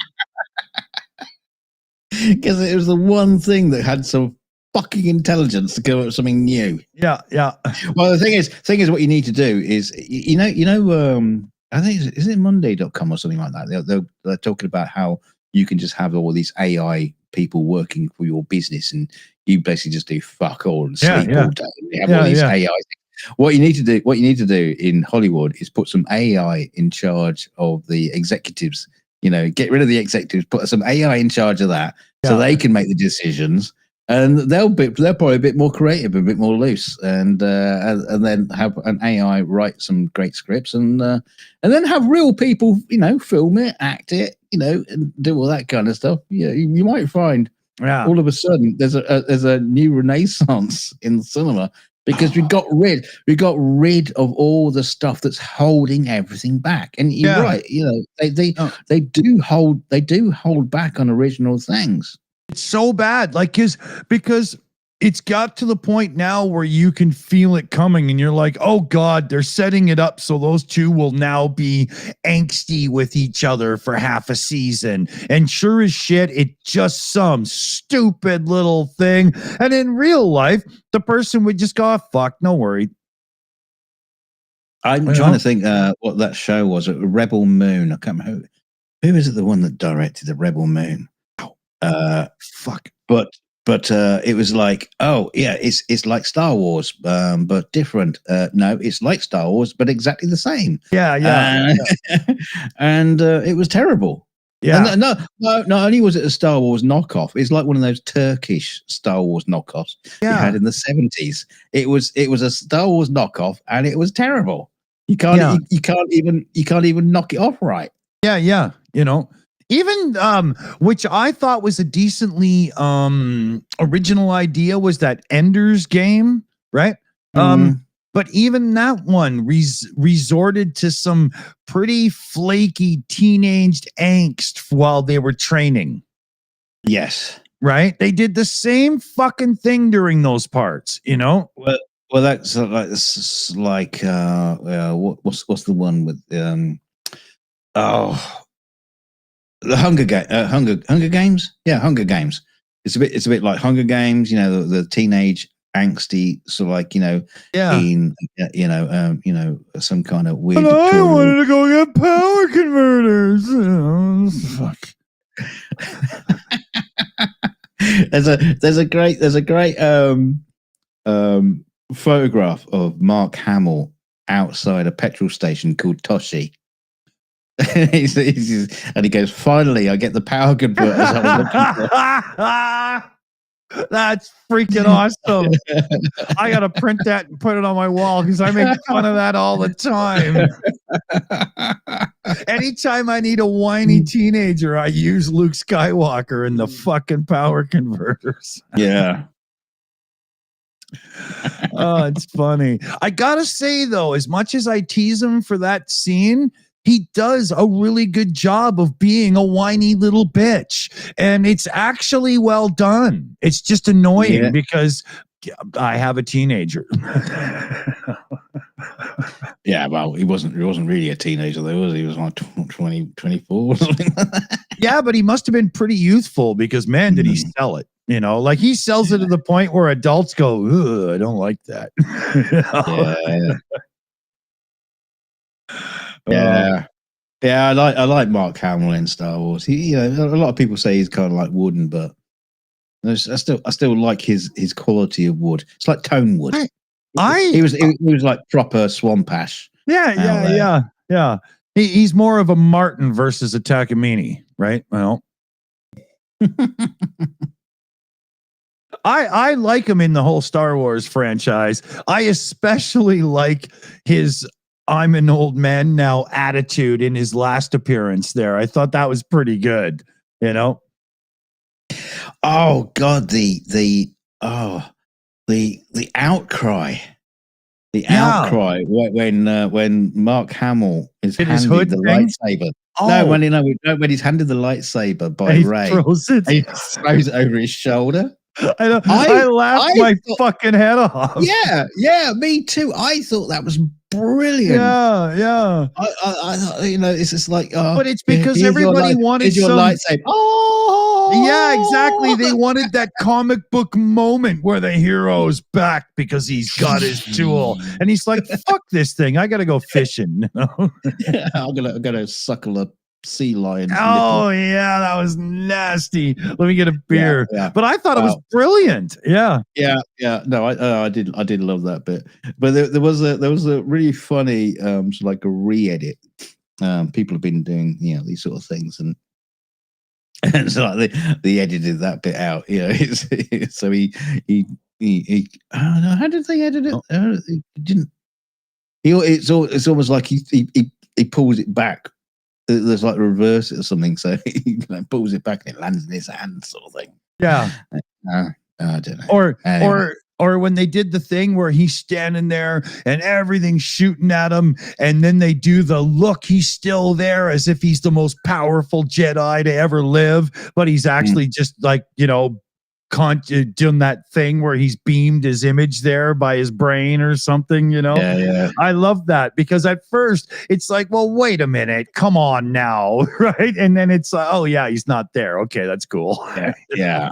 Because it was the one thing that had some fucking intelligence to come up with something new. Yeah. Well, the thing is, what you need to do is, I think is it Monday.com or something like that. They're talking about how you can just have all these AI people working for your business, and you basically just do fuck all and sleep all day. And you have all these AI things. What you need to do in Hollywood is put some AI in charge of the executives. Get rid of the executives, put some AI in charge of that, so they can make the decisions. And they're probably a bit more creative, a bit more loose, and then have an AI write some great scripts, and then have real people, film it, act it, and do all that kind of stuff. Yeah, you might find all of a sudden there's a new renaissance in the cinema, because we got rid of all the stuff that's holding everything back. And you're right, they do hold back on original things. It's so bad, because it's got to the point now where you can feel it coming, and you're like, oh God, they're setting it up so those two will now be angsty with each other for half a season. And sure as shit, it's just some stupid little thing. And in real life, the person would just go, oh, fuck, no worry. I'm trying to think what that show was. Rebel Moon. I can't remember who is it. The one that directed the Rebel Moon. Fuck. But it was like, oh yeah, it's like Star Wars, but different. No, it's like Star Wars, but exactly the same. Yeah. And it was terrible. Yeah. And no, not only was it a Star Wars knockoff, it's like one of those Turkish Star Wars knockoffs you had in the 70s. It was a Star Wars knockoff, and it was terrible. You can't even knock it off right. Yeah. Even which I thought was a decently original idea was that Ender's Game, right? But even that one resorted to some pretty flaky teenage angst while they were training. Yes. Right? They did the same fucking thing during those parts, Well, that's like what's the one with the Hunger Games? Yeah, Hunger Games. It's a bit like Hunger Games, the teenage angsty, sort of like, in some kind of weird. But I wanted to go get power converters. Fuck. There's a great photograph of Mark Hamill outside a petrol station called Toshi. And he goes, finally, I get the power converters I was looking for. That's freaking awesome. I got to print that and put it on my wall, because I make fun of that all the time. Anytime I need a whiny teenager, I use Luke Skywalker and the fucking power converters. Yeah. Oh, it's funny. I got to say, though, as much as I tease him for that scene, he does a really good job of being a whiny little bitch. And it's actually well done. It's just annoying because I have a teenager. Yeah, well, he wasn't really a teenager, though, was he? He was like 20, 24 or something like that. Yeah, but he must have been pretty youthful, because, man, did he sell it. Like, he sells it to the point where adults go, ugh, I don't like that. Yeah, I like Mark Hamill in Star Wars. He, a lot of people say he's kind of like wooden, but I still like his quality of wood. It's like tone wood. He was like proper swamp ash. Yeah. He's more of a Martin versus a Takamine, right? Well, I like him in the whole Star Wars franchise. I especially like his I'm an old man now attitude in his last appearance there. I thought that was pretty good, Oh God, the outcry. The outcry when Mark Hamill is handed the lightsaber. No, when he's handed the lightsaber by Rey, he throws it over his shoulder. I laughed my fucking head off. Yeah, me too. I thought that was brilliant. Yeah. I thought, it's just like, but it's because everybody wanted your lightsaber. Oh, Yeah, exactly. They wanted that comic book moment where the hero's back because he's got his tool, and he's like, "Fuck this thing! I gotta go fishing." I'm gonna suckle a sea lion's Oh nipple. yeah, that was nasty. Let me get a beer. Yeah. But I thought it was brilliant. Yeah. No, I did love that bit. But there was a really funny sort of like a re-edit. People have been doing these sort of things, and so like they edited that bit out. So he I don't know, how did they edit it? It didn't. It's almost like he pulls it back. There's like a reverse it or something, so he pulls it back and it lands in his hand, sort of thing. Yeah. I don't know. Or when they did the thing where he's standing there and everything's shooting at him, and then they do the look, he's still there as if he's the most powerful Jedi to ever live, but he's actually just like, doing that thing where he's beamed his image there by his brain or something, Yeah. I love that, because at first it's like, well, wait a minute, come on now, right? And then it's like, oh yeah, he's not there. Okay, that's cool. Yeah.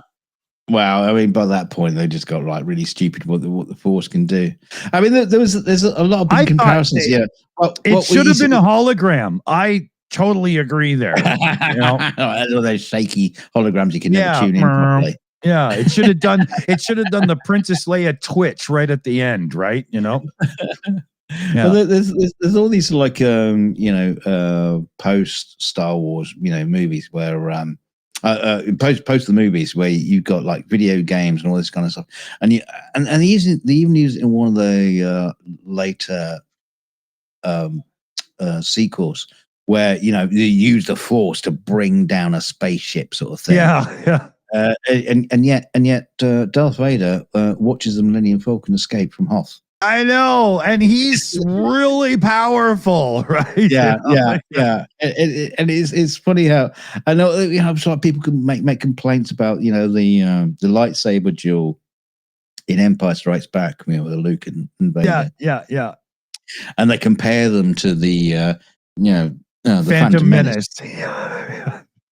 Wow, I mean, by that point, they just got like really stupid what the Force can do. I mean, there's a lot of big comparisons here. It should have been a hologram. I totally agree there. Those shaky holograms you can never tune in properly. Yeah, it should have done the Princess Leia twitch right at the end, right? Yeah. Well, there's all these like post Star Wars movies where post the movies where you've got like video games and all this kind of stuff, and they even use it in one of the later sequels where they use the Force to bring down a spaceship, sort of thing. Yeah. And yet, Darth Vader watches the Millennium Falcon escape from Hoth. I know, and he's really powerful, right? Yeah. And it's funny how I know so people can make complaints about the lightsaber duel in Empire Strikes Back, with Luke and Vader. Yeah. And they compare them to the the Phantom Menace.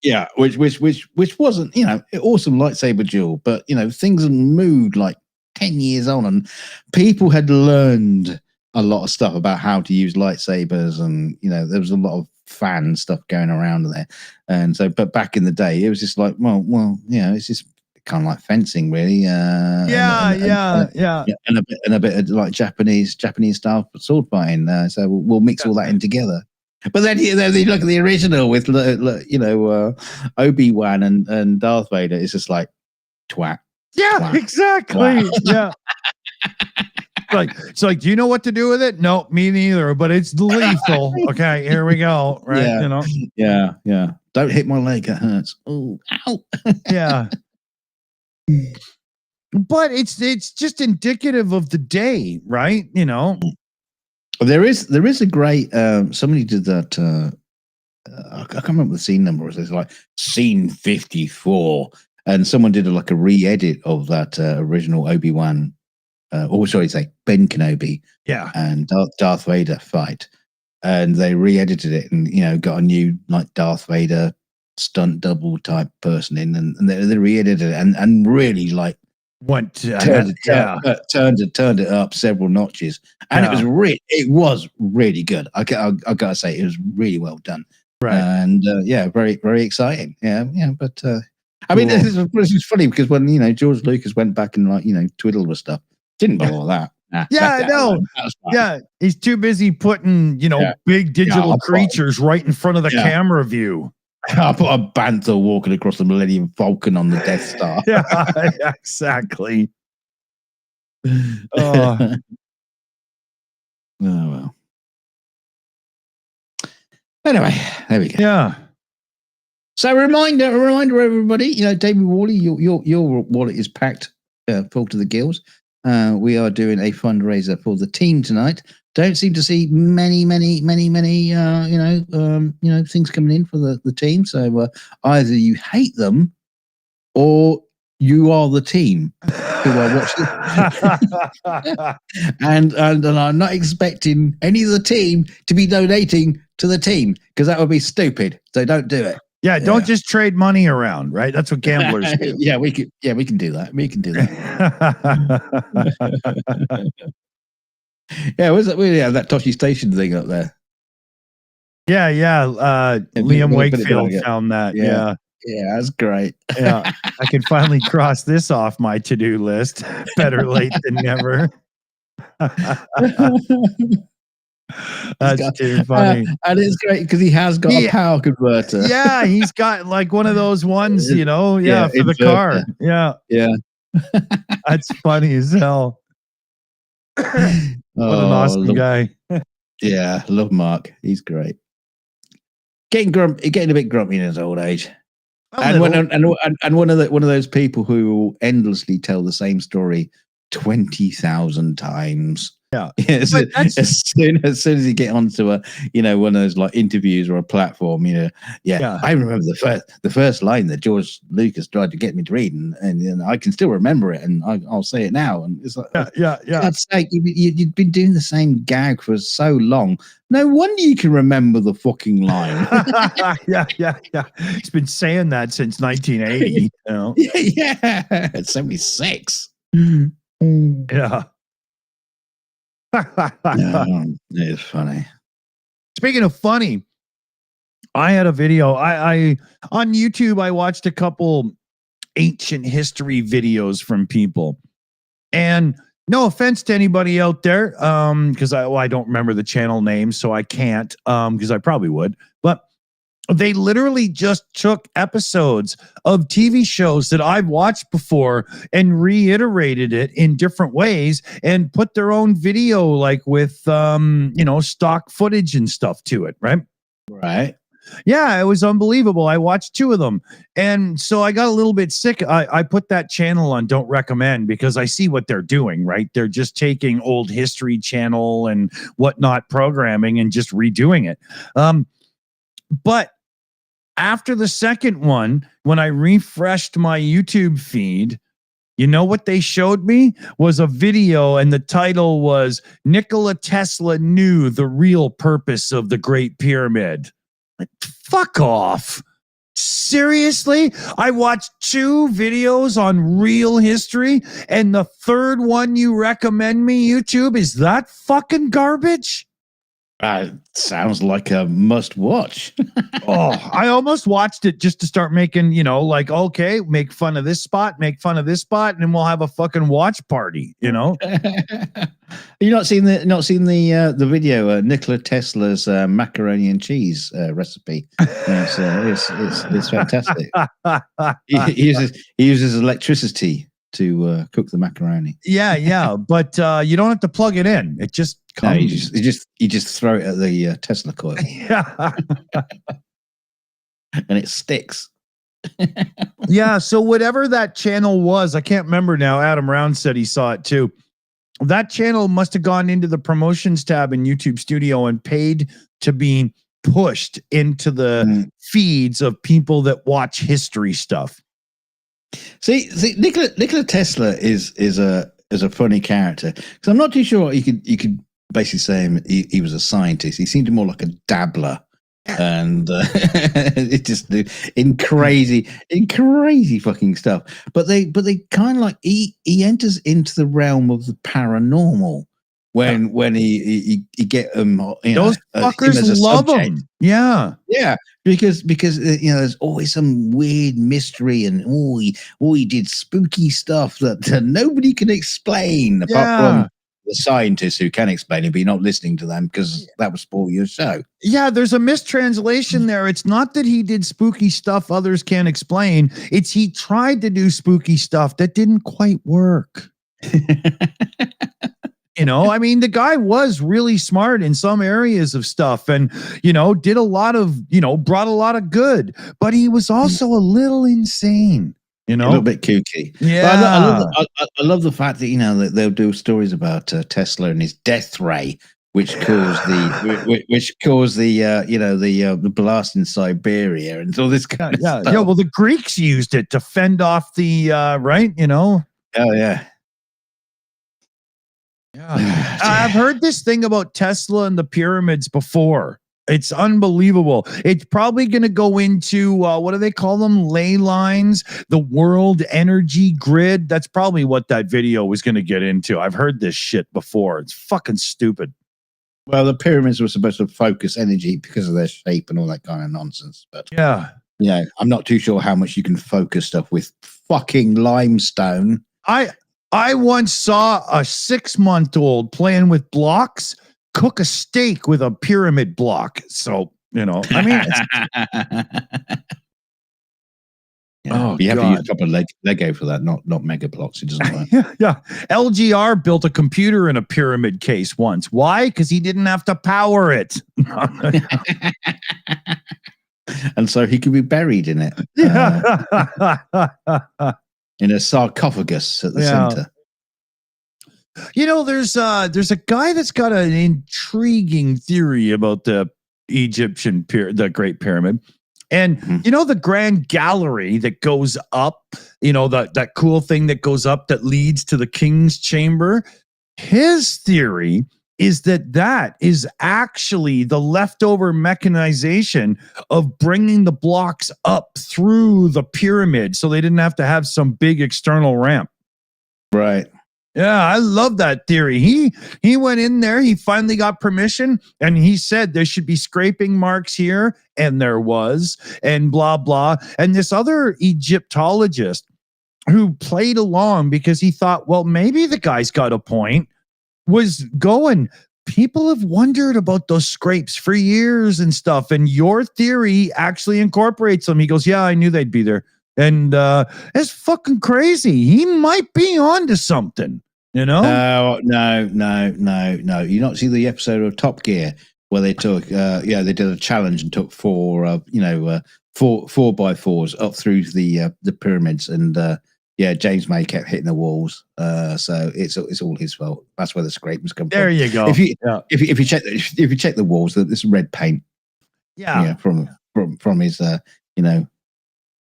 Yeah, which wasn't awesome lightsaber duel, but things had moved like 10 years on, and people had learned a lot of stuff about how to use lightsabers, and there was a lot of fan stuff going around there. And so, but back in the day, it was just like, well, it's just kind of like fencing, really. And a bit of like Japanese style sword fighting. So we'll mix all that in together. But then you look at the original with Obi-Wan and Darth Vader. It's just like twat. Yeah, twat, exactly. twat. Yeah. It's like, do you know what to do with it? No, me neither. But it's lethal. Okay, here we go. Right? Yeah. Don't hit my leg; it hurts. Oh, ow. Yeah. But it's just indicative of the day, right? There is a great somebody did that. I can't remember the scene number. It's like scene 54, and someone did a re-edit of that original Obi-Wan, Ben Kenobi, and Darth Vader fight, and they re-edited it and got a new like Darth Vader stunt double type person in, and they re-edited it and really like turned it up several notches, and it was really good. I gotta say, it was really well done, right? And very, very exciting. But I mean, this is funny because when George Lucas went back and twiddled with stuff, didn't bother with that. He's too busy putting big digital creatures right in front of the camera view. I put a bantha walking across the Millennium Falcon on the Death Star. Yeah, exactly. Oh well. Anyway, there we go. Yeah. So a reminder, everybody. David Worley, your wallet is packed full to the gills. We are doing a fundraiser for the team tonight. Don't seem to see many things coming in for the team. So either you hate them or you are the team who are watching. and I'm not expecting any of the team to be donating to the team because that would be stupid. So don't do it. Yeah, don't just trade money around, right? That's what gamblers do. Yeah, we can do that. We can do that. Yeah, was it? Yeah, that Toshi Station thing up there. Yeah. Liam Wakefield found that. Yeah. Yeah, that's great. Yeah, I can finally cross this off my to-do list. Better late than never. That's too funny. And it's great because he has got a power converter. Yeah, he's got like one of those ones, you know, for the car. Yeah. That's funny as hell. What an awesome guy. Yeah, love Mark. He's great. Getting a bit grumpy in his old age. And one of those people who will endlessly tell the same story 20,000 times. Yeah. as soon as you get onto one of those like interviews or a platform, I remember the first line that George Lucas tried to get me to read, and I can still remember it, and I'll say it now. And it's like, God's sake, you've been doing the same gag for so long. No wonder you can remember the fucking line. Yeah. He's been saying that since 1980. You know? Yeah, 76. Yeah. It's funny. Speaking of funny, I had a video. I on YouTube. I watched a couple ancient history videos from people, and no offense to anybody out there, because I don't remember the channel name, so I can't, because I probably would, but they literally just took episodes of TV shows that I've watched before and reiterated it in different ways and put their own video, like with, stock footage and stuff to it. Right. Right. Yeah, it was unbelievable. I watched 2 of them. And so I got a little bit sick. I put that channel on Don't Recommend because I see what they're doing, right? They're just taking old History Channel and whatnot programming and just redoing it. But after the second one, when I refreshed my YouTube feed, you know what they showed me was a video, and the title was Nikola Tesla Knew the Real Purpose of the Great Pyramid. Like, fuck off. Seriously? I watched 2 videos on real history, and the third one you recommend me, YouTube, is that fucking garbage? Sounds like a must watch. I almost watched it just to start making, okay, make fun of this spot, and then we'll have a fucking watch party, You not seen the video, Nikola Tesla's macaroni and cheese recipe. It's fantastic. He uses electricity to cook the macaroni. Yeah, but you don't have to plug it in. It just comes. No, you just throw it at the Tesla coil. Yeah. And it sticks. Yeah, so whatever that channel was, I can't remember now. Adam Round said he saw it too. That channel must have gone into the promotions tab in YouTube Studio and paid to be pushed into the feeds of people that watch history stuff. See, Nikola Tesla is a funny character, because I'm not too sure you could basically say he was a scientist. He seemed more like a dabbler, and it just in crazy fucking stuff. But they kind of like he enters into the realm of the paranormal when he get those fuckers love him. Yeah. Because there's always some weird mystery, and he did spooky stuff that nobody can explain apart from the scientists who can explain it, but you're not listening to them because that would spoil your show. Yeah, there's a mistranslation there. It's not that he did spooky stuff others can't explain. It's he tried to do spooky stuff that didn't quite work. I mean, the guy was really smart in some areas of stuff and, did a lot of, brought a lot of good, but he was also a little insane, a little bit kooky. Yeah. I love the fact that, that they'll do stories about Tesla and his death ray, which caused the blast in Siberia and all this kind of stuff. Yeah. Well, the Greeks used it to fend off the, right. Oh, yeah. Yeah. I've heard this thing about Tesla and the pyramids before. It's unbelievable. It's probably going to go into what do they call them? Ley lines, the world energy grid. That's probably what that video was going to get into. I've heard this shit before. It's fucking stupid. Well, the pyramids were supposed to focus energy because of their shape and all that kind of nonsense. But yeah, I'm not too sure how much you can focus stuff with fucking limestone. I once saw a 6-month-old playing with blocks cook a steak with a pyramid block. So, I mean, you have to use proper Lego for that, not mega blocks. It doesn't work. Yeah. LGR built a computer in a pyramid case once. Why? Because he didn't have to power it. And so he could be buried in it. In a sarcophagus at the center. There's a guy that's got an intriguing theory about the Egyptian the Great Pyramid. And the Grand Gallery that goes up, that cool thing that goes up that leads to the King's Chamber. His theory is that is actually the leftover mechanization of bringing the blocks up through the pyramid so they didn't have to have some big external ramp. Right. Yeah, I love that theory. He went in there, he finally got permission, and he said there should be scraping marks here, and there was, and blah, blah. And this other Egyptologist who played along because he thought, well, maybe the guy's got a point, was going, people have wondered about those scrapes for years and stuff, and your theory actually incorporates them. He goes, yeah, I knew they'd be there. And it's fucking crazy. He might be onto something, No. You not see the episode of Top Gear where they took, they did a challenge and took 4 4x4s up through the pyramids, and James May kept hitting the walls. So it's all his fault. That's where the scrapings come from. There you go. If you check the walls, this red paint. Yeah. From his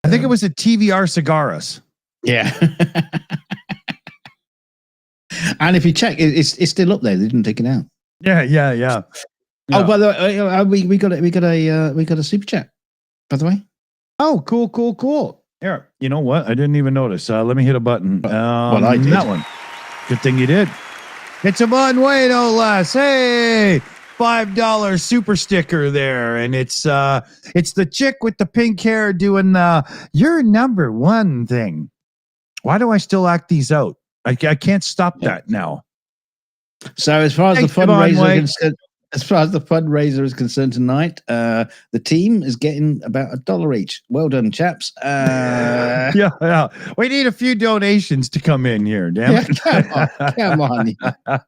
I think it was a TVR Cigaras. Yeah. And if you check, it's still up there. They didn't take it out. Yeah. Oh, by the way, we got a super chat. By the way. Oh, cool. Here, you know what? I didn't even notice. Let me hit a button. Well, I did. That one. Good thing you did. It's a one way, no less. Hey, $5 super sticker there, and it's the chick with the pink hair doing your number one thing. Why do I still act these out? I can't stop that now. So as far as the fundraiser is concerned tonight, the team is getting about $1 each. Well done, chaps. Yeah. We need a few donations to come in here. Damn it!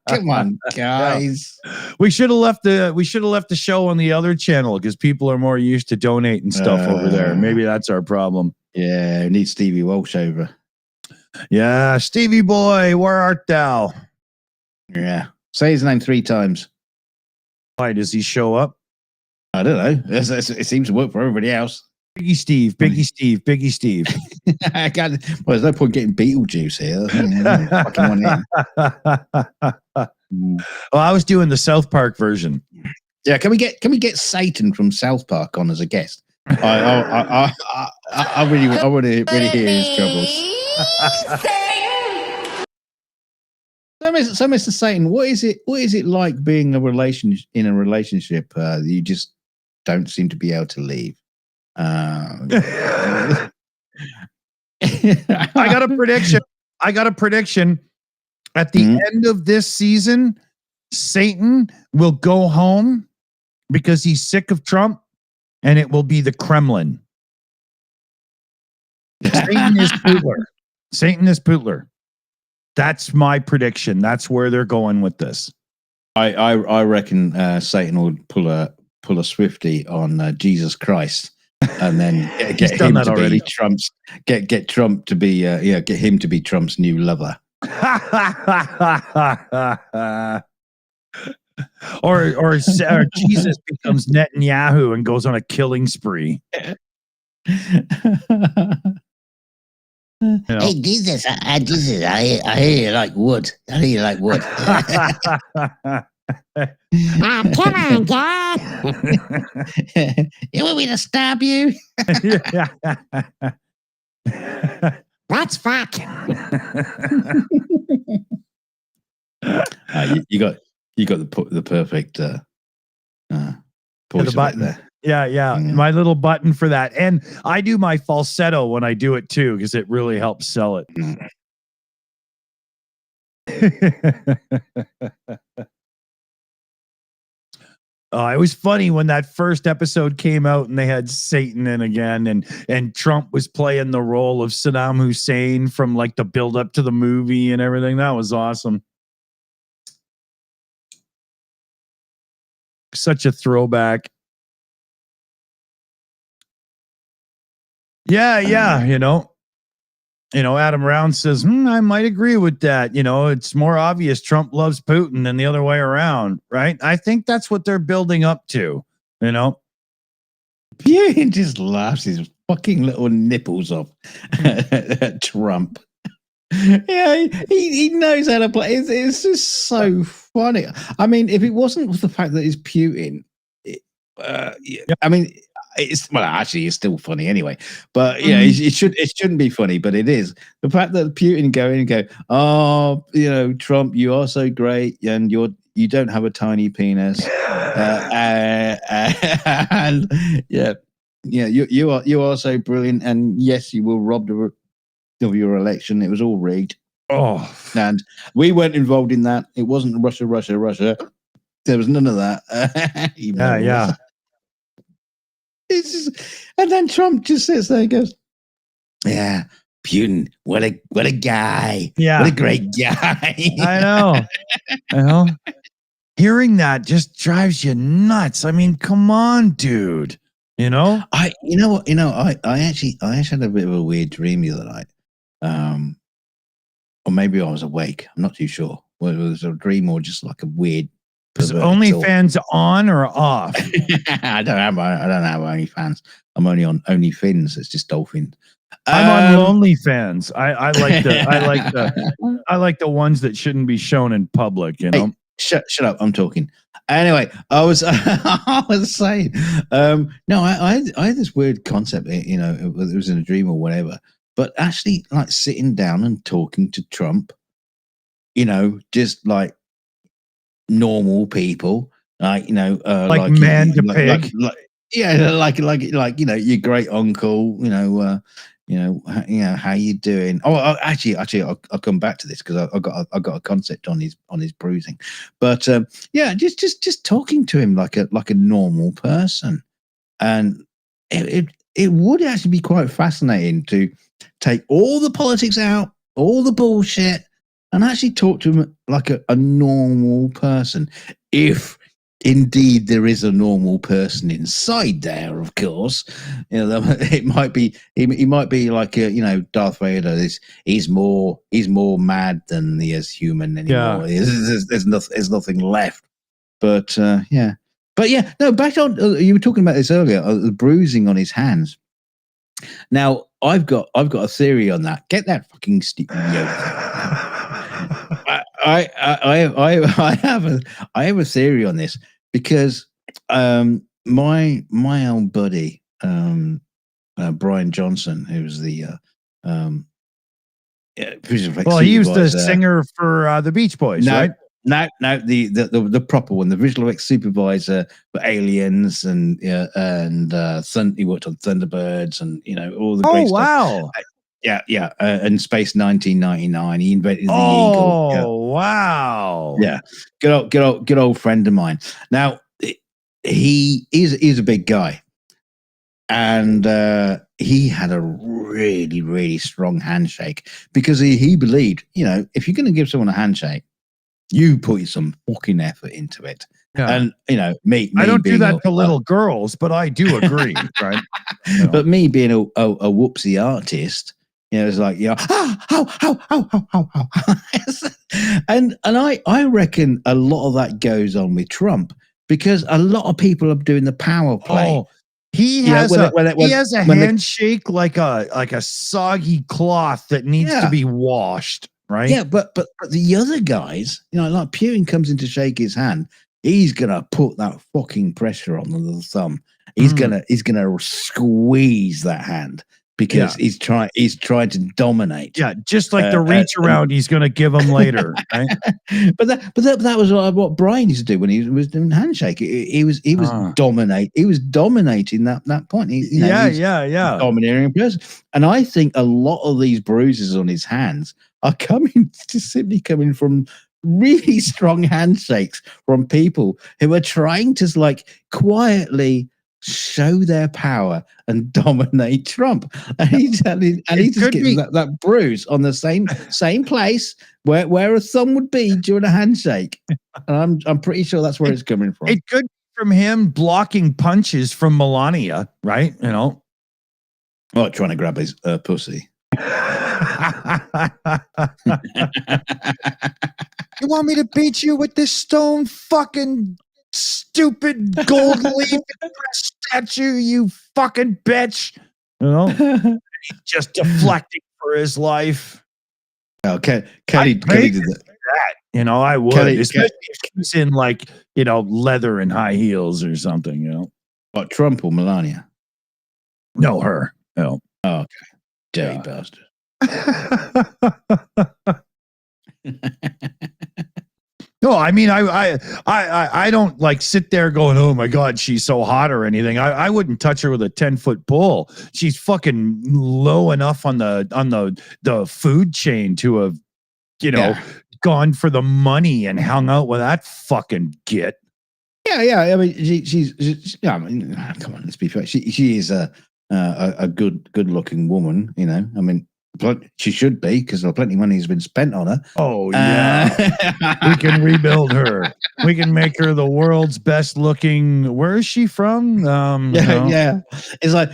Come on, guys. We should have left the show on the other channel because people are more used to donating stuff over there. Maybe that's our problem. Yeah, we need Stevie Walsh over. Yeah, Stevie boy, where art thou? Yeah, say his name 3 times. Why does he show up? I don't know. It seems to work for everybody else. Biggie Steve. Well, there's no point getting Beetlejuice here. Fucking one in. Well, I was doing the South Park version. Yeah, can we get Satan from South Park on as a guest? I really want to really hear his troubles. So, Mr. Satan, what is it like being in a relationship that you just don't seem to be able to leave? I got a prediction. At the end of this season, Satan will go home because he's sick of Trump, and it will be the Kremlin. Satan is Putler. That's my prediction. That's where they're going with this. I reckon Satan would pull a Swiftie on Jesus Christ, and then get him to be Trump's. Get Trump to be get him to be Trump's new lover. or Jesus becomes Netanyahu and goes on a killing spree. Hey Jesus, I hear you like wood. Come on, guy. You want me to stab you? Let's fuck. You got the perfect the voice button there. Yeah, my little button for that. And I do my falsetto when I do it too, because it really helps sell it. It was funny when that first episode came out and they had Satan in again, and Trump was playing the role of Saddam Hussein from like the build up to the movie and everything. That was awesome. Such a throwback. Yeah, you know, Adam Round says, I might agree with that. You know, it's more obvious Trump loves Putin than the other way around, right? I think that's what they're building up to, you know? Putin just laughs his fucking little nipples off at Trump. Yeah, he knows how to play. It's just so funny. I mean, if it wasn't for the fact that it's Putin, I mean, actually, it's still funny anyway. But yeah, it shouldn't be funny, but it is. The fact that Putin go in and go, oh, you know, Trump, you are so great, and you don't have a tiny penis, and you are so brilliant, and yes, you were robbed of your election. It was all rigged. Oh, and we weren't involved in that. It wasn't Russia. There was none of that. Yeah. It's just, and then Trump just sits there and goes, "Yeah, Putin, what a guy! Yeah, what a great guy!" I know. Hearing that just drives you nuts. I mean, come on, dude. You know, I actually had a bit of a weird dream the other night. Or maybe I was awake. I'm not too sure. Whether it was a dream or just like a weird. Is OnlyFans on or off? I don't have OnlyFans. I'm only on OnlyFins. It's just dolphins. I'm on OnlyFans. I like the ones that shouldn't be shown in public. You know. Hey, shut up. I'm talking. Anyway, I was saying. No, I had this weird concept. You know, it was in a dream or whatever. But actually, like sitting down and talking to Trump, you know, just like normal people, like, you know, like man to pig, like you know, your great uncle, you know, how you doing? Actually, I'll come back to this because I got a concept on his bruising, but just talking to him like a normal person, and it would actually be quite fascinating to take all the politics out, all the bullshit, and actually talk to him like a normal person. If indeed there is a normal person inside there, of course, you know, it might be he might be like you know, Darth Vader. He's more mad than he is human anymore. Yeah. There's nothing left. But yeah. No, back on. You were talking about this earlier. The bruising on his hands. Now I've got a theory on that. Get that fucking stupid Yoda. I have a theory on this because my old buddy Brian Johnson, who was the he was the singer for the Beach Boys, right? No, the proper one, the visual effects supervisor for Aliens, and he worked on Thunderbirds, and you know, all the great stuff. Wow. Yeah, and Space 1999. He invented the Eagle. Yeah. Oh, wow. Yeah, good old friend of mine. Now he is a big guy, and he had a really, really strong handshake because he believed, you know, if you're going to give someone a handshake, you put some fucking effort into it. Yeah. And you know, me I don't do that to little girls, but I do agree, right? You know. But me being a whoopsie artist, you know, it's like, yeah, and I reckon a lot of that goes on with Trump because a lot of people are doing the power play. Oh, he has a handshake like a soggy cloth that needs to be washed. right? Yeah, but the other guys, like Putin comes in to shake his hand, he's gonna put that fucking pressure on the thumb. He's gonna squeeze that hand because he's trying to dominate. Yeah, just like the reach around he's gonna give him later, right? but that was what Brian used to do when he was doing handshake. He was dominating that point. Domineering person. And I think a lot of these bruises on his hands are simply coming from really strong handshakes from people who are trying to like quietly show their power and dominate Trump. And he just gets that bruise on the same place where a thumb would be during a handshake. And I'm pretty sure that's where it's coming from. It could be from him blocking punches from Melania, right? Trying to grab his pussy. You want me to beat you with this stone fucking stupid gold leaf statue, you fucking bitch? He's just deflecting for his life. Okay, Kelly did that. I would, especially if she's in like leather and high heels or something. What, Trump or Melania? No, her. Oh, okay, dirty bastard. No, I mean, I don't like sit there going, oh my God, she's so hot or anything. I wouldn't touch her with a 10-foot pole. She's fucking low enough on the food chain to have, gone for the money and hung out with that fucking git. Yeah. I mean, she's I mean, come on, let's be fair. She is a good looking woman. I mean. She should be, because plenty of money has been spent on her. Oh yeah, we can rebuild her. We can make her the world's best looking. Where is she from? Yeah. It's like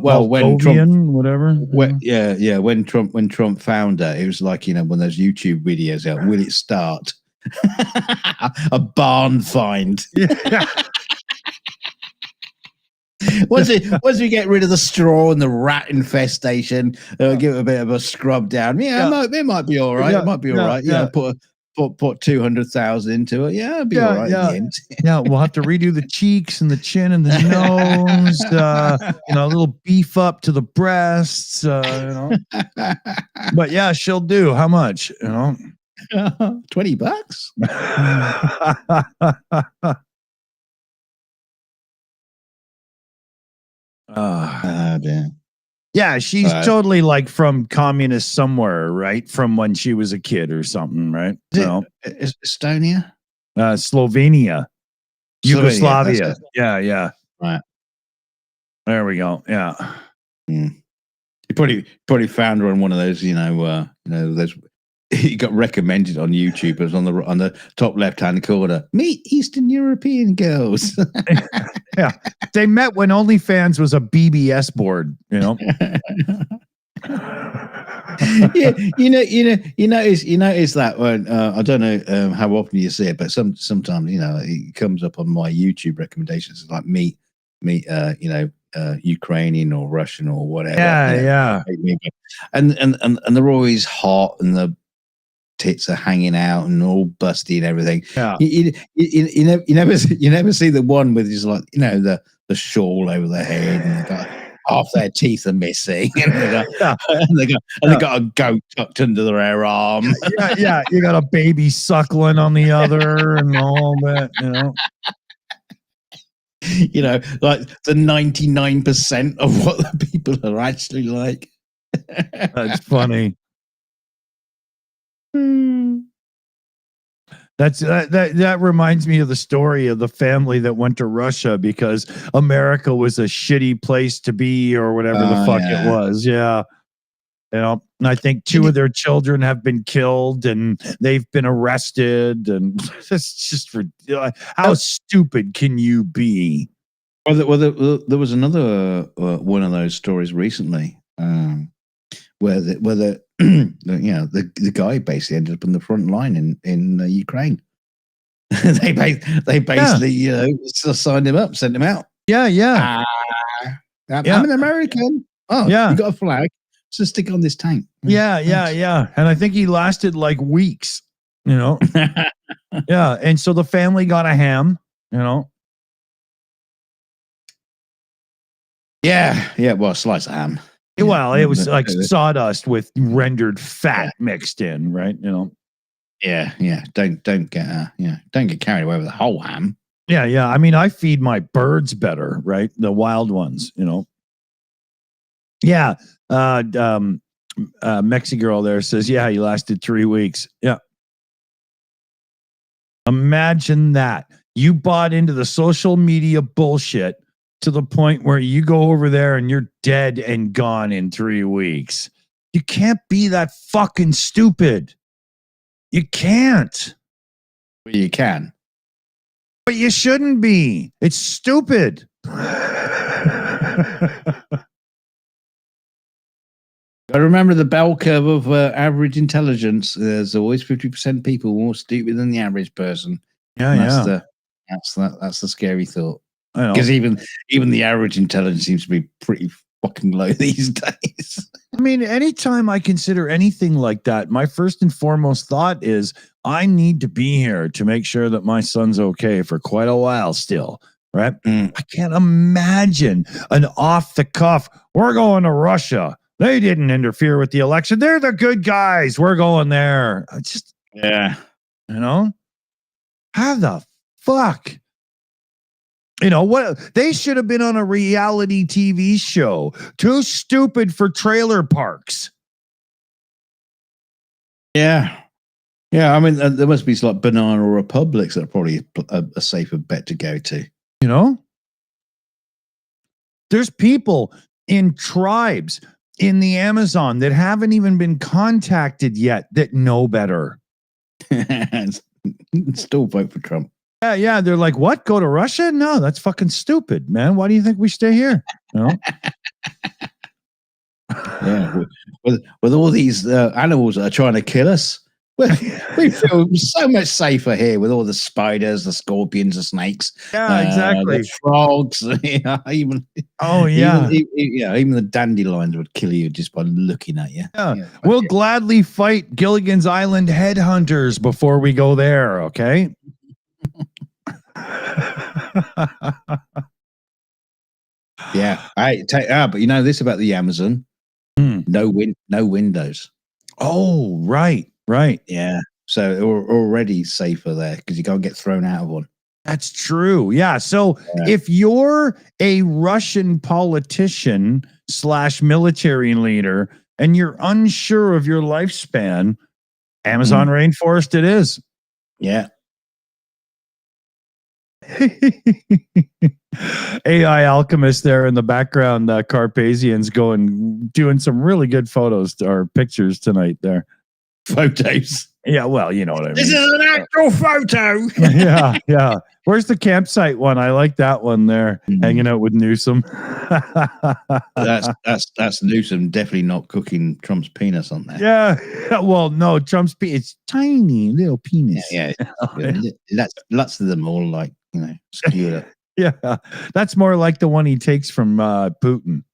when Trump, whatever. When Trump found her, it was like one of those YouTube videos out. Will it start? A barn find. Yeah. Once we get rid of the straw and the rat infestation, give it a bit of a scrub down. It might be all right. It might be all right. Put 200,000 into it. Yeah, it'll be all right. In the end. Yeah, we'll have to redo the cheeks and the chin and the nose. A little beef up to the breasts. But yeah, she'll do. How much? $20. Yeah, she's totally like from communist somewhere, right? From when she was a kid or something, right? Estonia? Slovenia. Yugoslavia. Yeah. Right. There we go. Yeah. You probably found her on one of those, those. He got recommended on YouTube. It was on the top left-hand corner. Meet Eastern European girls. Yeah, they met when OnlyFans was a BBS board. Yeah, you notice that when I don't know how often you see it, but sometimes it comes up on my YouTube recommendations. It's like meet Ukrainian or Russian or whatever. Yeah. And they're always hot and the tits are hanging out and all busty and everything. Yeah. You never see the one with just like the shawl over their head and they got half their teeth are missing and they got a goat tucked under their arm. Yeah. You got a baby suckling on the other and all that. Like the 99% of what the people are actually like. That's funny. That reminds me of the story of the family that went to Russia because America was a shitty place to be or whatever the fuck it was. Yeah. And I think 2 of their children have been killed and they've been arrested. And it's just how stupid can you be? Well, there was another one of those stories recently where the guy basically ended up on the front line in Ukraine. they basically signed him up, sent him out. Yeah. I'm an American. Oh, yeah. You got a flag. just stick on this tank. Yeah. And I think he lasted like weeks, you know? Yeah. And so the family got a ham, you know? Yeah. Well, a slice of ham. Well, it was like sawdust with rendered fat mixed in, right? You know? Yeah. Don't get carried away with the whole ham. Yeah. I mean, I feed my birds better, right? The wild ones, you know? Yeah. Mexi girl there says, yeah, he lasted 3 weeks. Yeah. Imagine that. You bought into the social media bullshit to the point where you go over there and you're dead and gone in 3 weeks. You can't be that fucking stupid. You can't. Well, you can. But you shouldn't be. It's stupid. I remember the bell curve of average intelligence. There's always 50% people more stupid than the average person. That's the scary thought. Because even the average intelligence seems to be pretty fucking low these days. I mean, anytime I consider anything like that, my first and foremost thought is I need to be here to make sure that my son's okay for quite a while still. Right? I can't imagine an off the cuff. We're going to Russia. They didn't interfere with the election. They're the good guys. We're going there. You know, how the fuck? You know what? They should have been on a reality TV show. Too stupid for trailer parks. Yeah. I mean, there must be like Banana Republics that are probably a safer bet to go to. You know, there's people in tribes in the Amazon that haven't even been contacted yet that know better. Still vote for Trump. Yeah. They're like, what? Go to Russia? No, that's fucking stupid, man. Why do you think we stay here? You know? Yeah. With all these animals that are trying to kill us, we feel so much safer here with all the spiders, the scorpions, the snakes. Yeah, exactly. The frogs. Even the dandelions would kill you just by looking at you. Yeah. We'll gladly fight Gilligan's Island headhunters before we go there. Okay. Yeah. But you know this about the Amazon? No windows. Oh, right. Yeah. So we're already safer there because you can't get thrown out of one. That's true. Yeah. So if you're a Russian politician / military leader and you're unsure of your lifespan, Amazon rainforest it is. Yeah. AI Alchemist there in the background, Carpasians doing some really good photos or pictures tonight there. Photos. Yeah, well, you know what I mean. This is an actual photo. Yeah. Where's the campsite one? I like that one there, hanging out with Newsom. that's Newsom definitely not cooking Trump's penis on there. Yeah. Well, no, Trump's penis. It's tiny little penis. Yeah. Lots of them all like, skewed up. Yeah. That's more like the one he takes from Putin.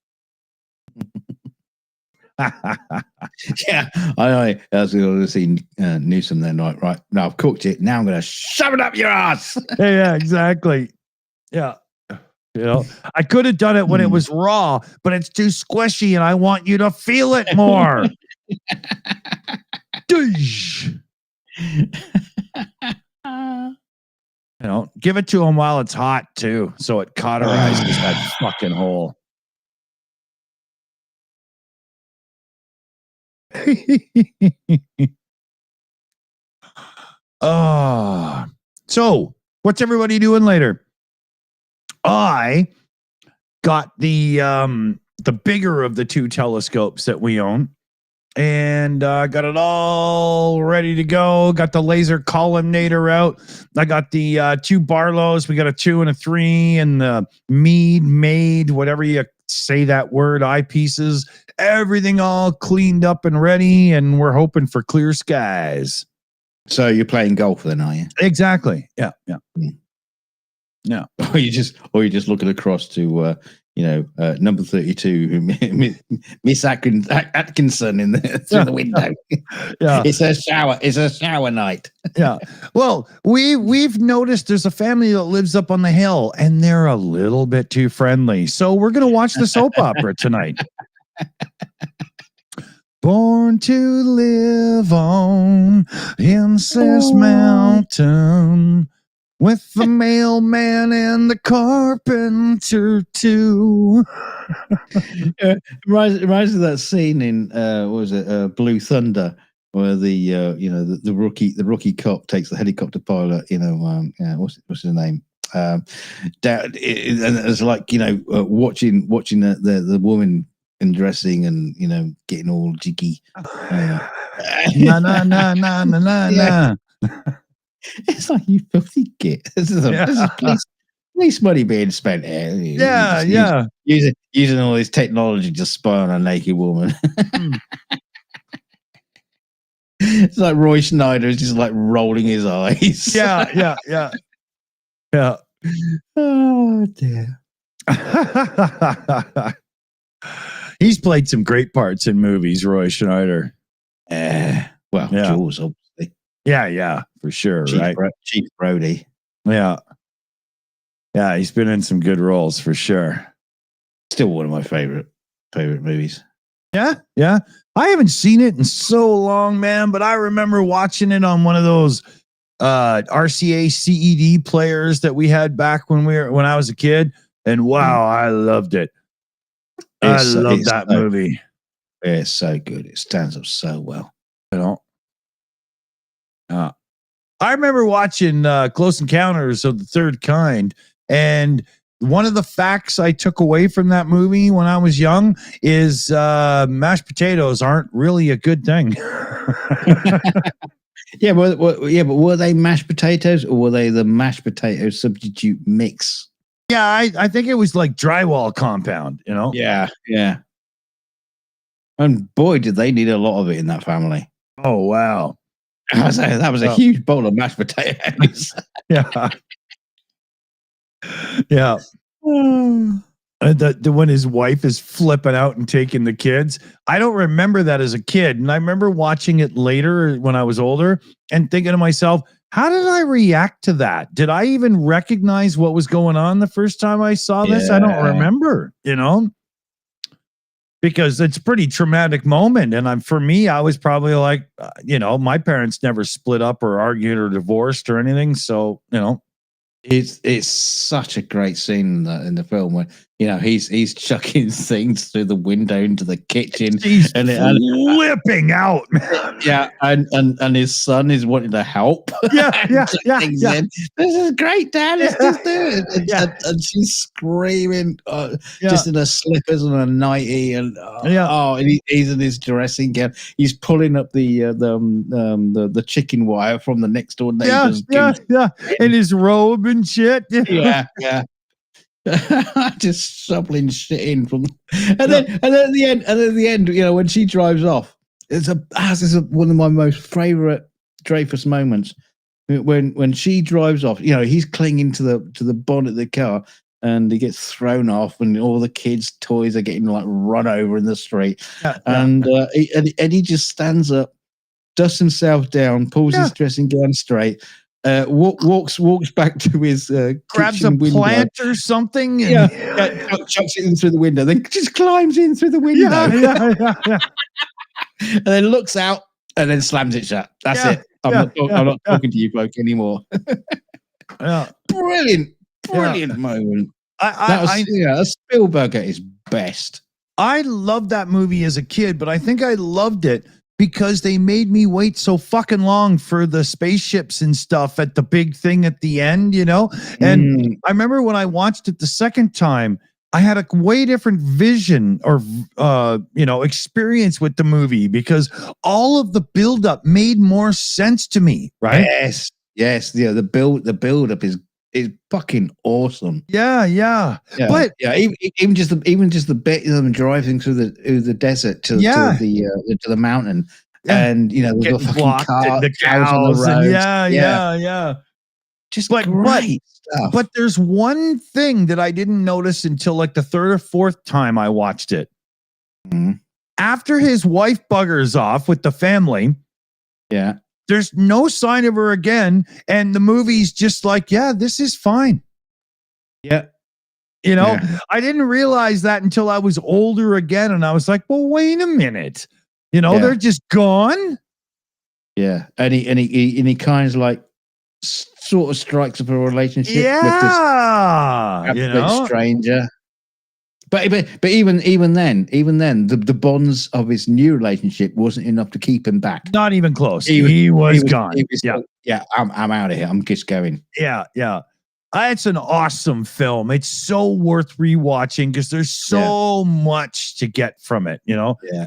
Yeah, I was going to see Newsom then. Right now, I've cooked it. Now I'm going to shove it up your ass. Yeah, exactly. Yeah, I could have done it when it was raw, but it's too squishy, and I want you to feel it more. Give it to him while it's hot too, so it cauterizes that fucking hole. So what's everybody doing later? I got the bigger of the two telescopes that we own, and got it all ready to go. Got the laser collimator out. I got the 2 Barlows. We got a 2 and a 3, and the made whatever you say that word, eyepieces. Everything all cleaned up and ready, and we're hoping for clear skies. So you're playing golf then, are you? Exactly. Yeah. Or you're just looking across to number 32, Miss Atkinson through the window. Yeah, it's a shower night. Yeah. Well, we've noticed there's a family that lives up on the hill, and they're a little bit too friendly. So we're gonna watch the soap opera tonight. Born to live on Incest Mountain with the mailman and the carpenter too. Reminds of that scene in Blue Thunder, where the rookie cop takes the helicopter pilot. What's his name? And it's like watching the woman undressing and getting all jiggy. Na na na na na na na. It's like, you filthy git. This is police money being spent here. Using all this technology to spy on a naked woman. It's like Roy Schneider is just like rolling his eyes. Yeah. Oh dear. He's played some great parts in movies, Roy Schneider. Jaws, obviously. Yeah, for sure. Chief Brody. Yeah, he's been in some good roles for sure. Still one of my favorite movies. Yeah. I haven't seen it in so long, man, but I remember watching it on one of those RCA CED players that we had back when I was a kid, and wow, I loved it. I love that movie. It's so good. It stands up so well. I remember watching Close Encounters of the Third Kind, and one of the facts I took away from that movie when I was young is mashed potatoes aren't really a good thing. but were they mashed potatoes, or were they the mashed potato substitute mix? Yeah, I think it was like drywall compound, Yeah. And boy, did they need a lot of it in that family. Oh, wow. That was a huge bowl of mashed potatoes. Yeah. When his wife is flipping out and taking the kids, I don't remember that as a kid. And I remember watching it later when I was older and thinking to myself, how did I react to that? Did I even recognize what was going on the first time I saw this? I don't remember, because it's a pretty traumatic moment. And for me, I was probably like, my parents never split up or argued or divorced or anything. So, It's such a great scene in the film where he's chucking things through the window into the kitchen. He's flipping out. Yeah, and his son is wanting to help. Yeah. This is great, Dad. Let's just do it. And she's screaming, just in her slippers and a nightie, and he's in his dressing gown. He's pulling up the chicken wire from the next door neighbor's. Yeah, in his robe and shit. Yeah. Just shoveling shit in from, and then at the end, when she drives off, this is one of my most favorite Dreyfus moments. When she drives off, he's clinging to the bonnet of the car, and he gets thrown off, and all the kids' toys are getting like run over in the street, and he just stands up, dusts himself down, pulls his dressing gown straight. Walks back to his grabs a window. plant or something, and chucks it in through the window. Then just climbs in through the window, and then looks out and then slams it shut. That's it. I'm not talking to you bloke anymore. Brilliant moment. Spielberg at his best. I loved that movie as a kid, but I think I loved it because they made me wait so fucking long for the spaceships and stuff at the big thing at the end, And I remember when I watched it the second time, I had a way different vision or, experience with the movie because all of the buildup made more sense to me, right? Yes. Yeah, the buildup is fucking awesome. Yeah. But even just the bit of them driving through the desert to the mountain, and the fucking car, the cows on the road. Yeah. Just But great stuff. But there's one thing that I didn't notice until like the third or fourth time I watched it. Mhm. After his wife buggers off with the family, Yeah. there's no sign of her again. And the movie's just like, yeah, this is fine. Yeah. You know, Yeah. I didn't realize that until I was older again. And I was like, well, wait a minute. You know, Yeah. they're just gone. Yeah. And he kind of like sort of strikes up a relationship with this Yeah. You absolute know, stranger. But even then, the bonds of his new relationship wasn't enough to keep him back. not even close. He was gone. Yeah. I'm out of here. I'm just going. Yeah. It's an awesome film. It's so worth rewatching because there's so much to get from it, you know? Yeah.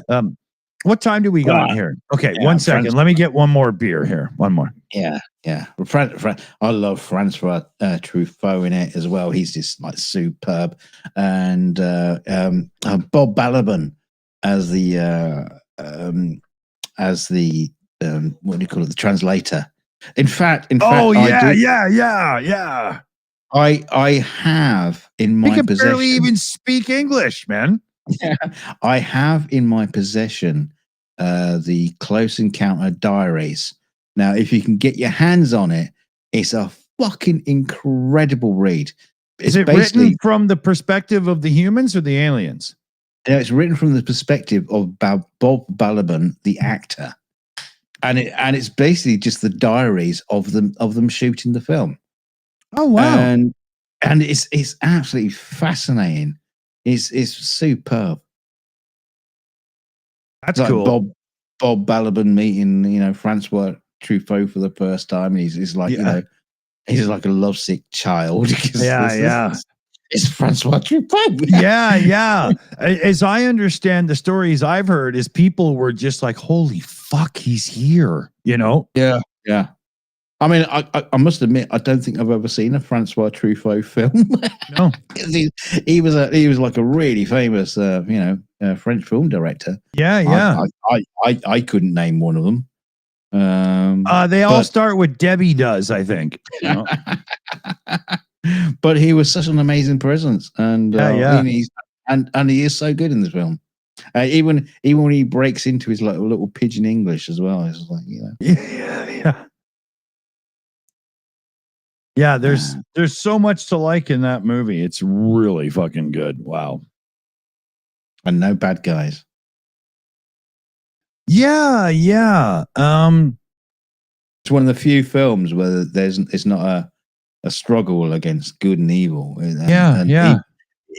What time do we got here? Okay, yeah, 1 second. Let me get one more beer here. One more. Yeah. I love Francois Truffaut in it as well. He's just like superb. And Bob Balaban as the what do you call it? The translator. In fact, yeah. I have in my He can possession. barely even speak English, man. I have in my possession the Close Encounter Diaries. Now, if you can get your hands on it, it's a fucking incredible read. Is it written from the perspective of the humans or the aliens? Yeah, it's written from the perspective of Bob Balaban, the actor, and it's basically just the diaries of them shooting the film. Oh wow! And it's absolutely fascinating. It's superb. That's like cool. Bob Balaban meeting Francois Truffaut for the first time. He's like he's like a lovesick child. It's Francois Truffaut. Yeah. As I understand the stories I've heard, is people were just like, "Holy fuck, he's here!" You know? Yeah. I mean, I must admit, I don't think I've ever seen a Francois Truffaut film. No, he was like a really famous, French film director. Yeah. I couldn't name one of them. They all start with Debbie does, I think. You know? But he was such an amazing presence, and he is so good in this film. Even when he breaks into his like little pidgin English as well, it's like Yeah, there's so much to like in that movie. It's really fucking good. Wow. And no bad guys. Yeah. It's one of the few films where it's not a struggle against good and evil.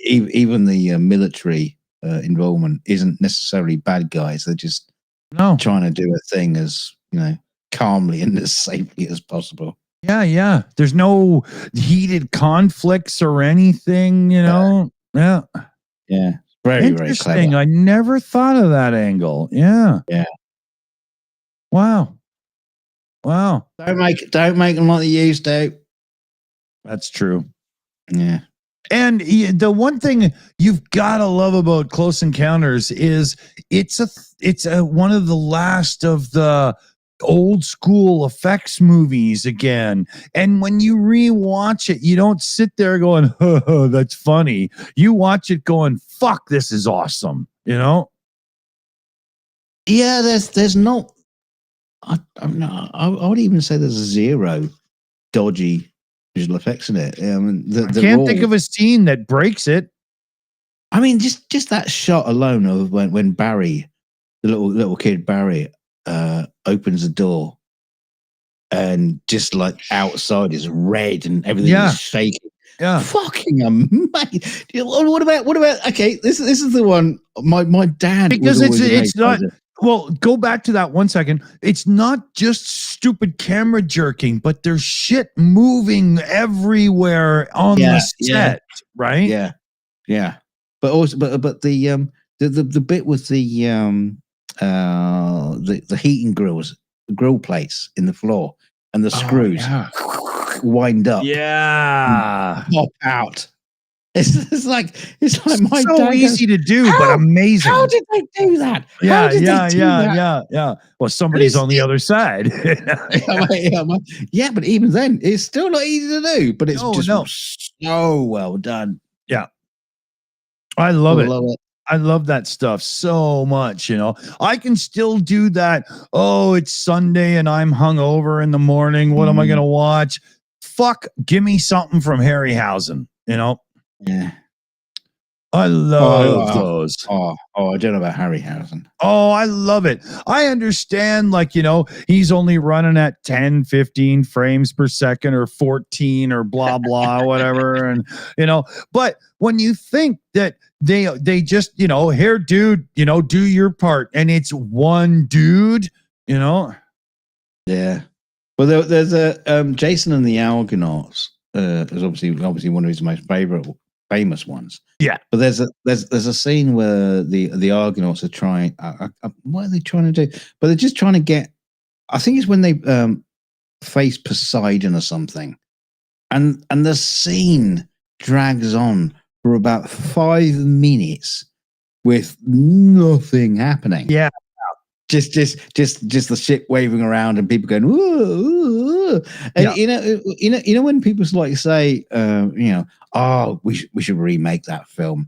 Even the military involvement isn't necessarily bad guys. They're just trying to do a thing as calmly and as safely as possible. Yeah. There's no heated conflicts or anything, Yeah. Yeah. Very, interesting. Very clever. I never thought of that angle. Yeah. Wow. Don't make them like they used to. That's true. Yeah. And the one thing you've got to love about Close Encounters is it's one of the last of the old school effects movies again. And when you rewatch it, you don't sit there going, "Oh, that's funny." You watch it going, "Fuck, this is awesome." You know? Yeah, there's not. I would even say there's zero dodgy visual effects in it. I can't think of a scene that breaks it. I mean, just that shot alone of when Barry, the little kid Barry, opens the door, and just like outside is red and everything is shaking. Yeah, fucking amazing. What about? Okay, this is the one. My dad, because it's not. Well, go back to that 1 second. It's not just stupid camera jerking, but there's shit moving everywhere on the set, right? Yeah. But also, but the bit with the heating grill plates in the floor and the screws wind up, pop out. It's like my so dad easy goes, to do, but amazing. How did they do that? Yeah, How did yeah, they do yeah, that? yeah, yeah. Well, somebody's on the other side. Yeah, but even then, it's still not easy to do. But it's just no. so well done. Yeah, I love it. Love it. I love that stuff so much. I can still do that. Oh, it's Sunday and I'm hungover in the morning. What am I going to watch? Fuck, give me something from Harryhausen. Yeah. I love those. I don't know about Harryhausen. Oh, I love it. I understand, he's only running at 10, 15 frames per second or 14 or blah, blah, whatever. And, but when you think that they just, here, dude, do your part. And it's one dude, Yeah. Well, there's a Jason and the Argonauts. Is obviously one of his most famous ones. Yeah, but there's a scene where the Argonauts are trying. What are they trying to do? But they're just trying to get. I think it's when they face Poseidon or something, and the scene drags on for about 5 minutes with nothing happening. Yeah. Just the ship waving around and people going, ooh, ooh. And you know when people say, oh, we should remake that film.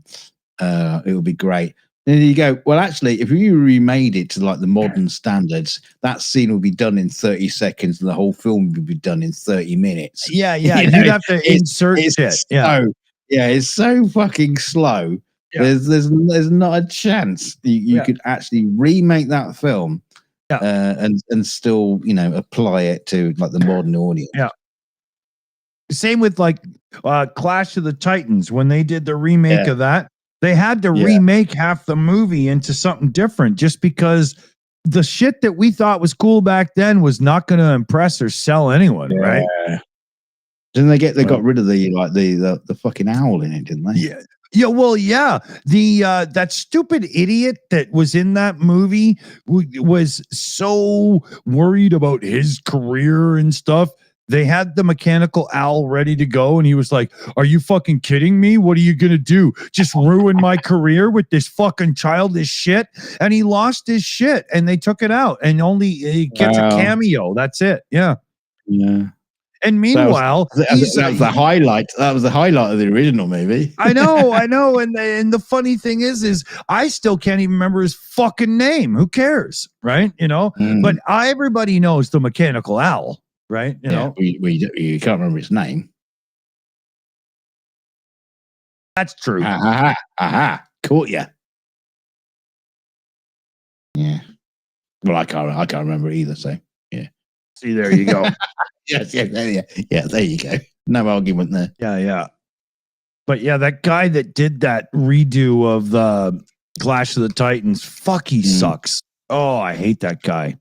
It would be great. And then you go, well, actually, if you remade it to like the modern standards, that scene would be done in 30 seconds, and the whole film would be done in 30 minutes. Yeah, you'd have to insert shit. It's so fucking slow. Yeah. There's not a chance you could actually remake that film and still apply it to like the modern audience. Yeah. Same with Clash of the Titans. When they did the remake of that, they had to remake half the movie into something different just because the shit that we thought was cool back then was not going to impress or sell anyone, right? Didn't they got rid of the fucking owl in it, didn't they? Yeah. Yeah, well, yeah. That stupid idiot that was in that movie was so worried about his career and stuff. They had the mechanical owl ready to go, and he was like, "Are you fucking kidding me? What are you gonna do? Just ruin my career with this fucking childish shit?" And he lost his shit, and they took it out, and only he gets a cameo. That's it. Yeah. Yeah. And meanwhile, that was the highlight. That was the highlight of the original movie. I know. And the funny thing is I still can't even remember his fucking name. Who cares, right? But everybody knows the mechanical owl, right? You know, you can't remember his name. That's true. Aha! Caught you. Yeah. Well, I can't remember either. So yeah. See, there you go. Yes, there you go. No argument there. Yeah. But yeah, that guy that did that redo of the Clash of the Titans, fuck, he sucks. Oh, I hate that guy.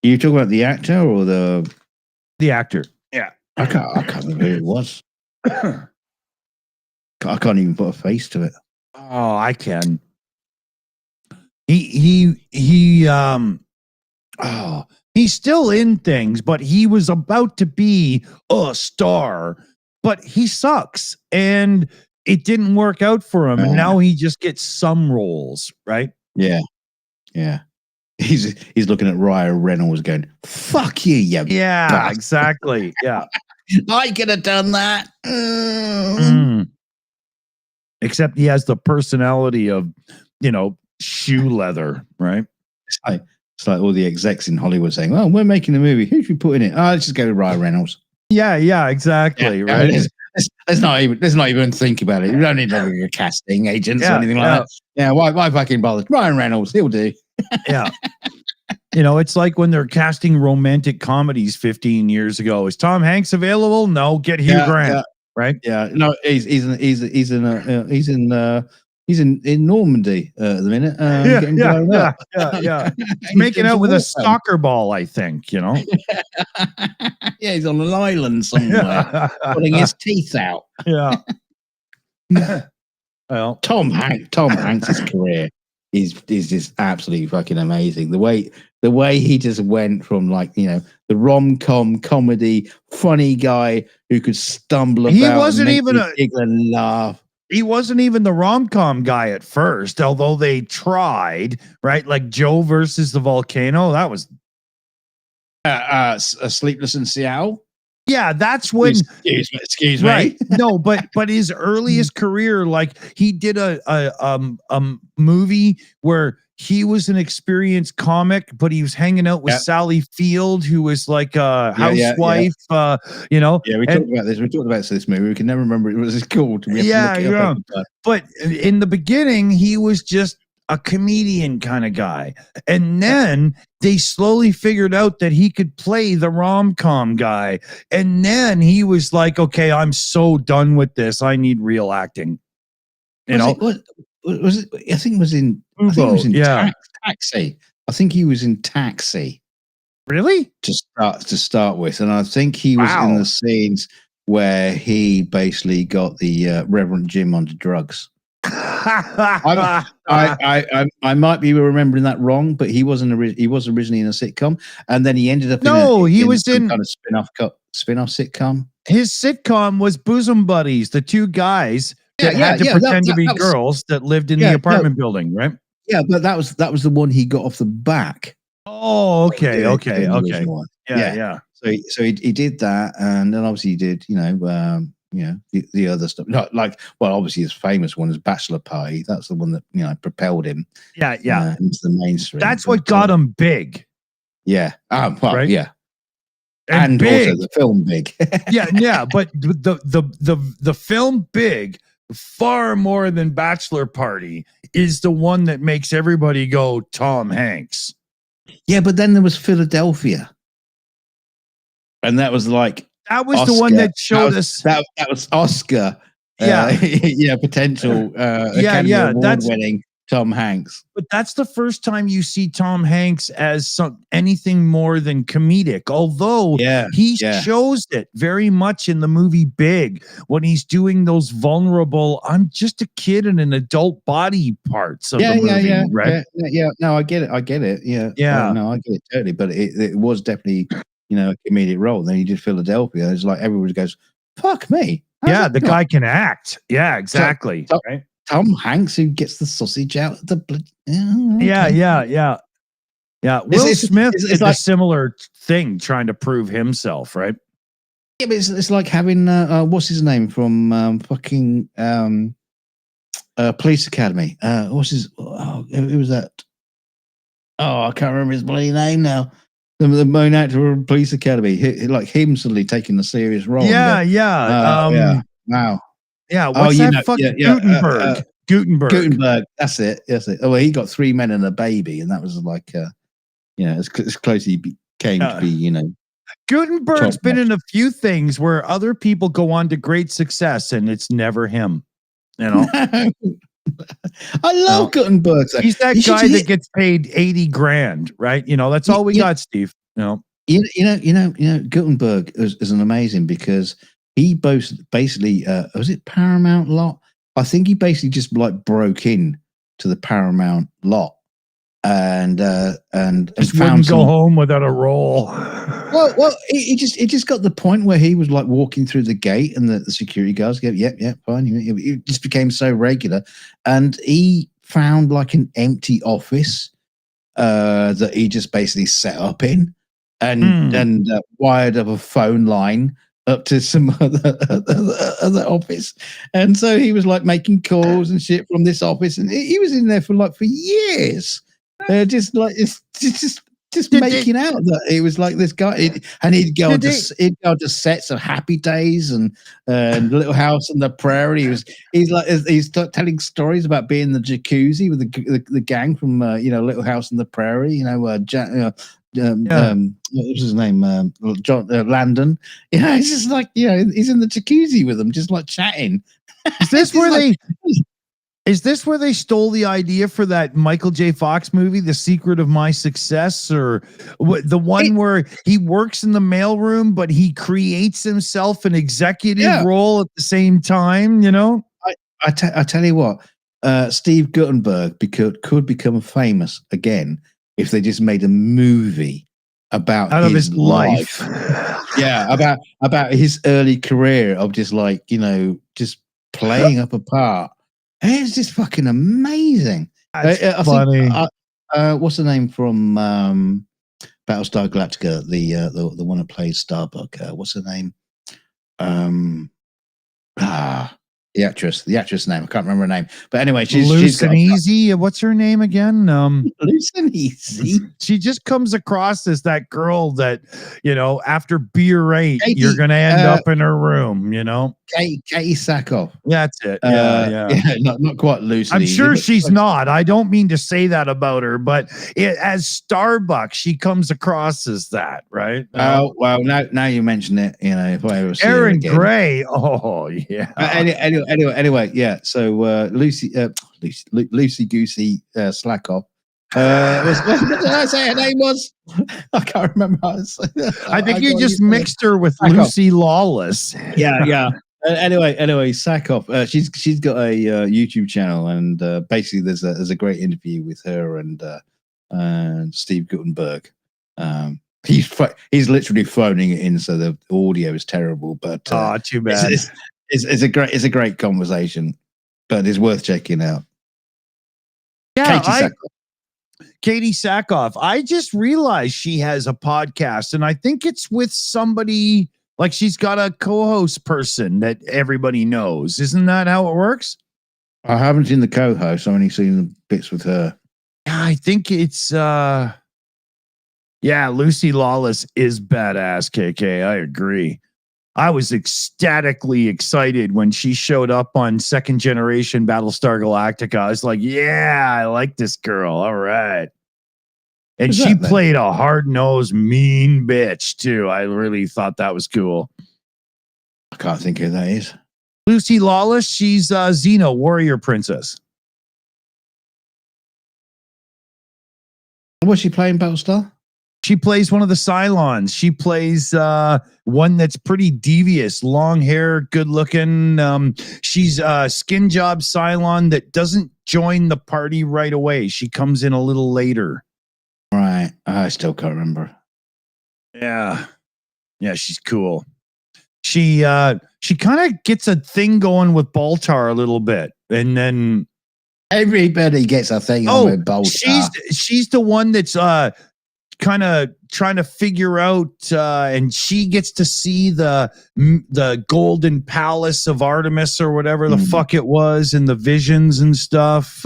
Are you talking about the actor or the actor? Yeah. I can't remember who it was. I can't even put a face to it. Oh, I can. He's still in things, but he was about to be a star, but he sucks, and it didn't work out for him. And now he just gets some roles, right? Yeah. He's looking at Ryan Reynolds going, "Fuck you, you." Yeah, bastard. exactly. Yeah, I could have done that. Except he has the personality of, shoe leather, right? It's like all the execs in Hollywood saying, "Oh, we're making a movie. Who should we put in it? Oh, let's just go with Ryan Reynolds." Yeah, exactly. Yeah, right. Let's not even think about it. You don't need a casting agents or anything like that. Yeah, why fucking bother? Ryan Reynolds, he'll do. Yeah. It's like when they're casting romantic comedies 15 years ago. Is Tom Hanks available? No, get Hugh Grant. Yeah. Right? Yeah. No, he's in Normandy at the minute. Yeah. He's making out with a soccer ball, I think, Yeah, he's on an island somewhere, putting his teeth out. Yeah. Well, Tom Hanks' career is just absolutely fucking amazing. The way The way he just went from like, the rom-com comedy, funny guy who could stumble about. He wasn't even a giggle and laugh. He wasn't even the rom-com guy at first, although they tried, right? Like Joe versus the volcano. That was Sleepless in Seattle. Yeah, that's when. Excuse me. Right? No, but his earliest career, like he did a movie where he was an experienced comic, but he was hanging out with Sally Field, who was like a housewife. Yeah, we talked about this. We talked about this movie. We can never remember what it was called. But in the beginning, he was just a comedian kind of guy. And then they slowly figured out that he could play the rom-com guy. And then he was like, okay, I'm so done with this. I need real acting. Was it? I think it was in Taxi. I think he was in Taxi. Really? To start with. And I think he was in the scenes where he basically got the Reverend Jim onto drugs. I might be remembering that wrong, but he was originally in a sitcom, and then he ended up he was in kind of spin-off sitcom. His sitcom was Bosom Buddies, the two guys that had to pretend to be girls that lived in the apartment building, right? Yeah, but that was the one he got off the back. Oh, okay. Yeah. So he did that, and then obviously he did, the other stuff. Not like, well, obviously his famous one is Bachelor Party. That's the one that propelled him. Yeah. Into the mainstream. That's what got him big. Yeah. Right? Yeah. And also the film Big. yeah. But the film Big, far more than Bachelor Party, is the one that makes everybody go Tom Hanks. Yeah, but then there was Philadelphia, and that was like. That was Oscar. The one that showed us. That was Oscar. Potential Academy Award winning Tom Hanks. But that's the first time you see Tom Hanks as anything more than comedic. Although he shows it very much in the movie Big when he's doing those vulnerable, I'm just a kid in an adult body parts of the movie. Right? No, I get it. Yeah. No, I get it totally. But it was definitely. A comedic role. Then he did Philadelphia. It's like everybody goes, "Fuck me." The guy can act. Yeah, exactly. Right? Tom Hanks, who gets the sausage out of the blood. Yeah. Will Smith did a similar thing, trying to prove himself, right? Yeah, but it's like having what's his name from Police Academy. What's his? Who was that? Oh, I can't remember his bloody name now. The main actor of Police Academy, like him suddenly taking a serious role. Wow. Yeah, what's that fucking Gutenberg? Gutenberg. That's it. Oh, well, he got 3 men and a baby, and that was like, as close as he came to be, Gutenberg's been in a few things where other people go on to great success, and it's never him. I love Gutenberg. He's that guy that gets paid $80,000, right? That's all we got, Steve. Gutenberg is an amazing because he basically was it Paramount lot? I think he basically just like broke in to the Paramount lot and just wouldn't go home without a role. Well, it just got the point where he was like walking through the gate, and the security guards go, "Yep, fine." It just became so regular, and he found like an empty office that he just basically set up in, and wired up a phone line up to some other office, and so he was like making calls and shit from this office, and he was in there for years. Just making out that it was like this guy, and he'd go to sets of Happy Days and Little House on the Prairie. He's telling stories about being in the jacuzzi with the gang from Little House on the Prairie. What was his name? John Landon. It's just like he's in the jacuzzi with them, just like chatting. Is this where they stole the idea for that Michael J. Fox movie, The Secret of My Success, or the one where he works in the mailroom, but he creates himself an executive role at the same time? I tell you what, Steve Guttenberg could become famous again if they just made a movie about out of his life. Yeah, about his early career of just like, just playing up a part. And it's just fucking amazing. That's funny. What's the name from Battlestar Galactica? The one that plays Starbuck. What's her name? The actress name. I can't remember her name. But anyway, she's got Easy. What's her name again? Loose and Easy. She just comes across as that girl that, after beer 8, you're gonna end up in her room, Katie Sackhoff. That's it. Yeah. Not quite loose. I'm sure she's not. I don't mean to say that about her, but as Starbucks, she comes across as that, right? Oh well, now you mention it. If I ever see Aaron Gray. Oh yeah. Anyway, yeah. So Lucy Goosey slack off. What did I say her name was? I can't remember. I think you just mixed her with Lucy Lawless. Yeah. Anyway, sack off. She's got a YouTube channel, and basically there's a great interview with her and Steve Guttenberg. He's literally phoning it in, so the audio is terrible. But too bad. It's a great conversation, but it's worth checking out. Yeah, Katie Sackhoff. I just realized she has a podcast, and I think it's with somebody. Like she's got a co-host person that everybody knows. Isn't that how it works? I haven't seen the co-host. I've only seen the bits with her. Yeah, I think it's Lucy Lawless is badass, KK. I agree. I was ecstatically excited when she showed up on second generation Battlestar Galactica. I was like, yeah, I like this girl. All right. And she played a hard-nosed, mean bitch, too. I really thought that was cool. I can't think who that is. Lucy Lawless, she's Xena, warrior princess. Was she playing Battlestar? She plays one of the Cylons. She plays one that's pretty devious, long hair, good looking. She's a skin job Cylon that doesn't join the party right away. She comes in a little later. Right. I still can't remember. Yeah. Yeah, she's cool. She kind of gets a thing going with Baltar a little bit. And then everybody gets a thing on with Baltar. She's the one that's kind of trying to figure out and she gets to see the golden palace of Artemis or whatever the fuck it was in the visions and stuff.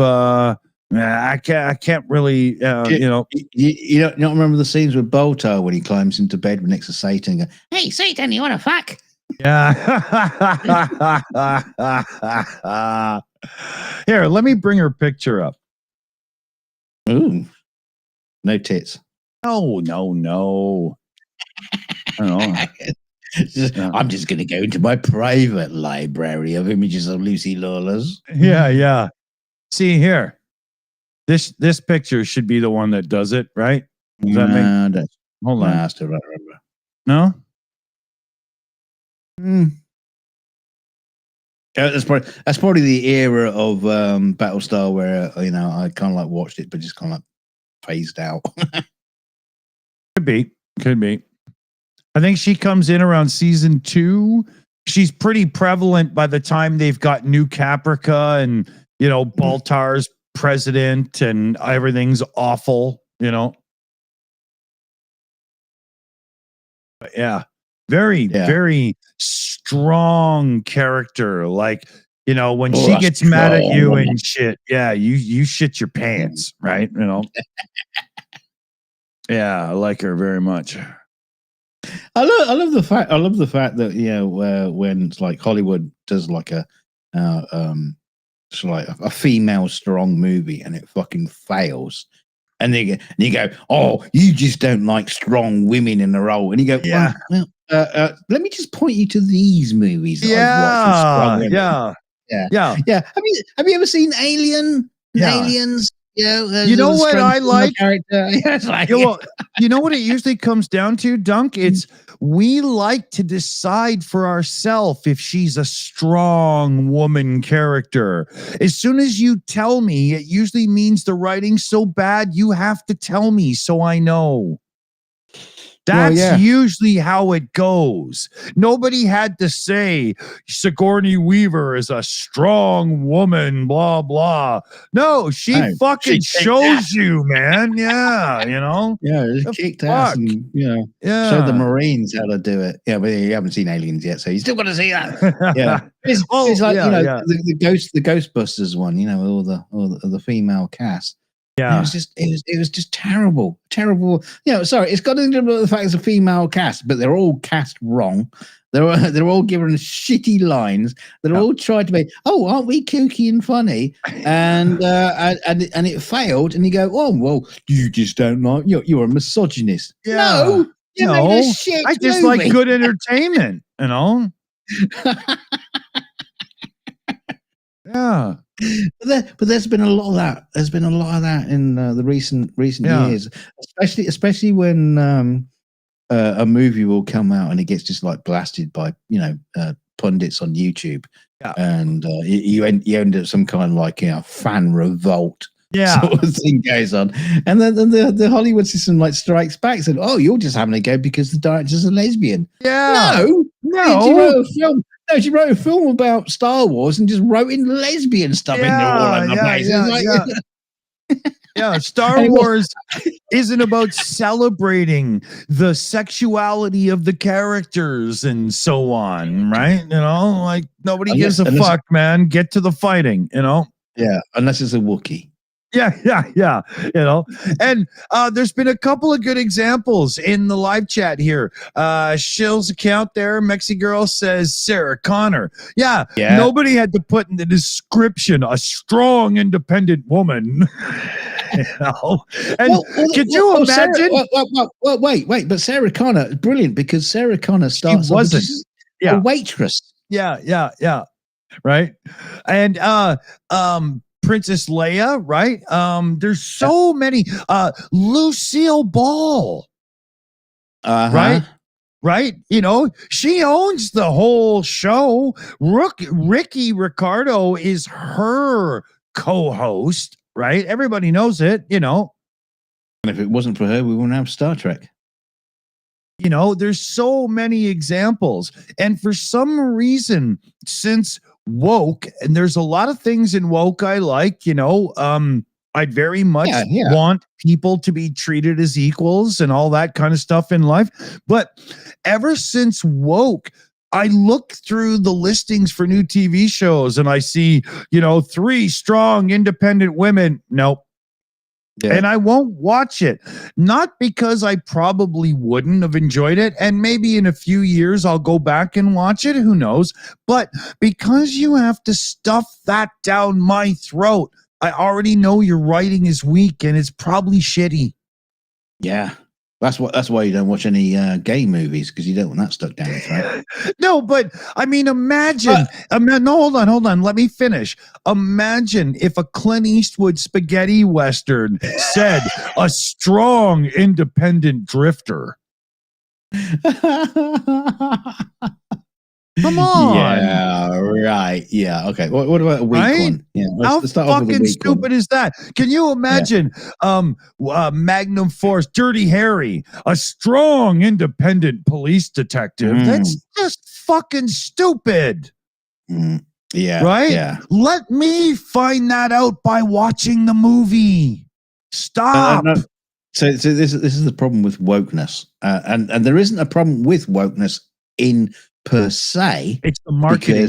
I can't really, you don't remember the scenes with Baltar when he climbs into bed next to Satan and goes, "Hey, Satan, you want to fuck?" Yeah. Here, let me bring her picture up. Ooh, no tits. No. I'm just going to go into my private library of images of Lucy Lawless. Yeah. See here. This picture should be the one that does it, right? Does that make? Hold on. I still don't remember. No? That's probably the era of Battlestar where I kind of like watched it, but just kind of like phased out. Could be. I think she comes in around season 2. She's pretty prevalent by the time they've got New Caprica and Baltar's president and everything's awful. But yeah. Very strong character. Like, when she gets mad at you and shit, yeah, you shit your pants, right? Yeah, I like her very much. I love the fact that when it's like Hollywood does like a sort of like a female strong movie and it fucking fails. And you go, oh, you just don't like strong women in the role. And you go, yeah. Well, let me just point you to these movies. That I've watched yeah. Have you ever seen Alien? Yeah. Aliens? You know what I like? Character. Yeah, it's like, you know what it usually comes down to, Dunk? It's we like to decide for ourselves if she's a strong woman character. As soon as you tell me, it usually means the writing's so bad, you have to tell me so I know. That's usually how it goes. Nobody had to say Sigourney Weaver is a strong woman, blah, blah. No, she fucking shows you, man. Yeah, you know? Yeah, it kicked ass and, showed the Marines how to do it. Yeah, but you haven't seen Aliens yet, so you still got to see that. Yeah. It's like, the Ghostbusters one, all the female cast. Yeah, it was just terrible. Sorry, it's got nothing to do with the fact it's a female cast, but they're all cast wrong. They're all given shitty lines. They're all tried to be, aren't we kooky and funny? And it failed. And you go, oh well, you just don't like you're a misogynist. Yeah. No, you made a shit I just movie. like good entertainment. Yeah. But there's been a lot of that. There's been a lot of that in the recent years, especially when a movie will come out and it gets just like blasted by pundits on YouTube, and you end up some kind of like fan revolt. Sort of thing goes on, and then the Hollywood system like strikes back, said, "Oh, you're just having a go because the director's a lesbian." Yeah, no. She wrote a film about Star Wars and just wrote in lesbian stuff in there all over the place. Star Wars isn't about celebrating the sexuality of the characters and so on, right? Like nobody gives a fuck, man. Get to the fighting, Yeah, unless it's a Wookiee. Yeah. And there's been a couple of good examples in the live chat here. Shills account there, Mexi Girl says Sarah Connor. Yeah. Nobody had to put in the description a strong, independent woman. And could you imagine? Wait, but Sarah Connor is brilliant because Sarah Connor starts off as a waitress. Yeah. Right. And Princess Leia, right? There's so many. Lucille Ball, right? She owns the whole show. Ricky Ricardo is her co-host, right? Everybody knows it, And if it wasn't for her, we wouldn't have Star Trek. There's so many examples. And for some reason, since woke, and there's a lot of things in woke I like, I'd very much want people to be treated as equals and all that kind of stuff in life. But ever since woke, I look through the listings for new TV shows and I see, 3 strong independent women. Nope. Yeah. And I won't watch it, not because I probably wouldn't have enjoyed it. And maybe in a few years, I'll go back and watch it. Who knows? But because you have to stuff that down my throat, I already know your writing is weak and it's probably shitty. Yeah. That's why you don't watch any gay movies, because you don't want that stuck down your throat. No, but I mean, imagine. No, hold on. Let me finish. Imagine if a Clint Eastwood spaghetti western said a strong, independent drifter. Come on. Yeah, right. Yeah, okay. What about a weak one? Yeah, let's start off with a weak stupid one. Is that? Can you imagine Magnum Force, Dirty Harry, a strong, independent police detective? That's just fucking stupid. Yeah. Right? Yeah. Let me find that out by watching the movie. Stop. No. So this is the problem with wokeness. And there isn't a problem with wokeness in per se, it's the marketing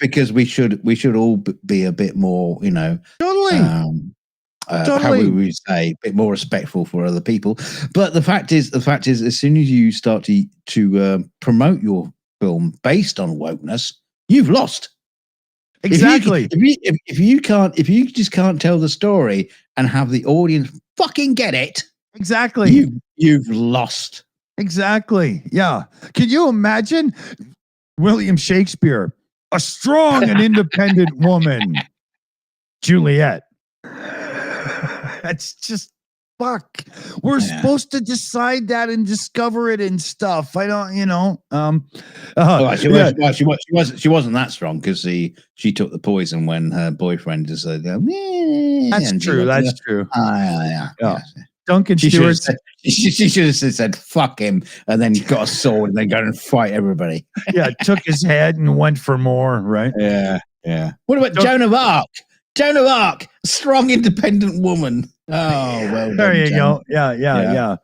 because we should all be a bit more, totally. How would we say, a bit more respectful for other people. But the fact is, as soon as you start to promote your film based on wokeness, you've lost. Exactly. If you just can't tell the story and have the audience fucking get it, exactly, you've lost. Exactly. Yeah. Can you imagine William Shakespeare, a strong and independent woman, Juliet? That's just fuck? We're supposed to decide that and discover it and stuff. I don't, she wasn't that strong because she took the poison when her boyfriend just said, that's true. That's true. Yeah. Duncan Stewart. She should have said, fuck him, and then got a sword and then go and fight everybody. Yeah, took his head and went for more, right? Yeah. What about Joan of Arc? Joan of Arc, strong, independent woman. Oh, well there done, you Joan. go. Yeah.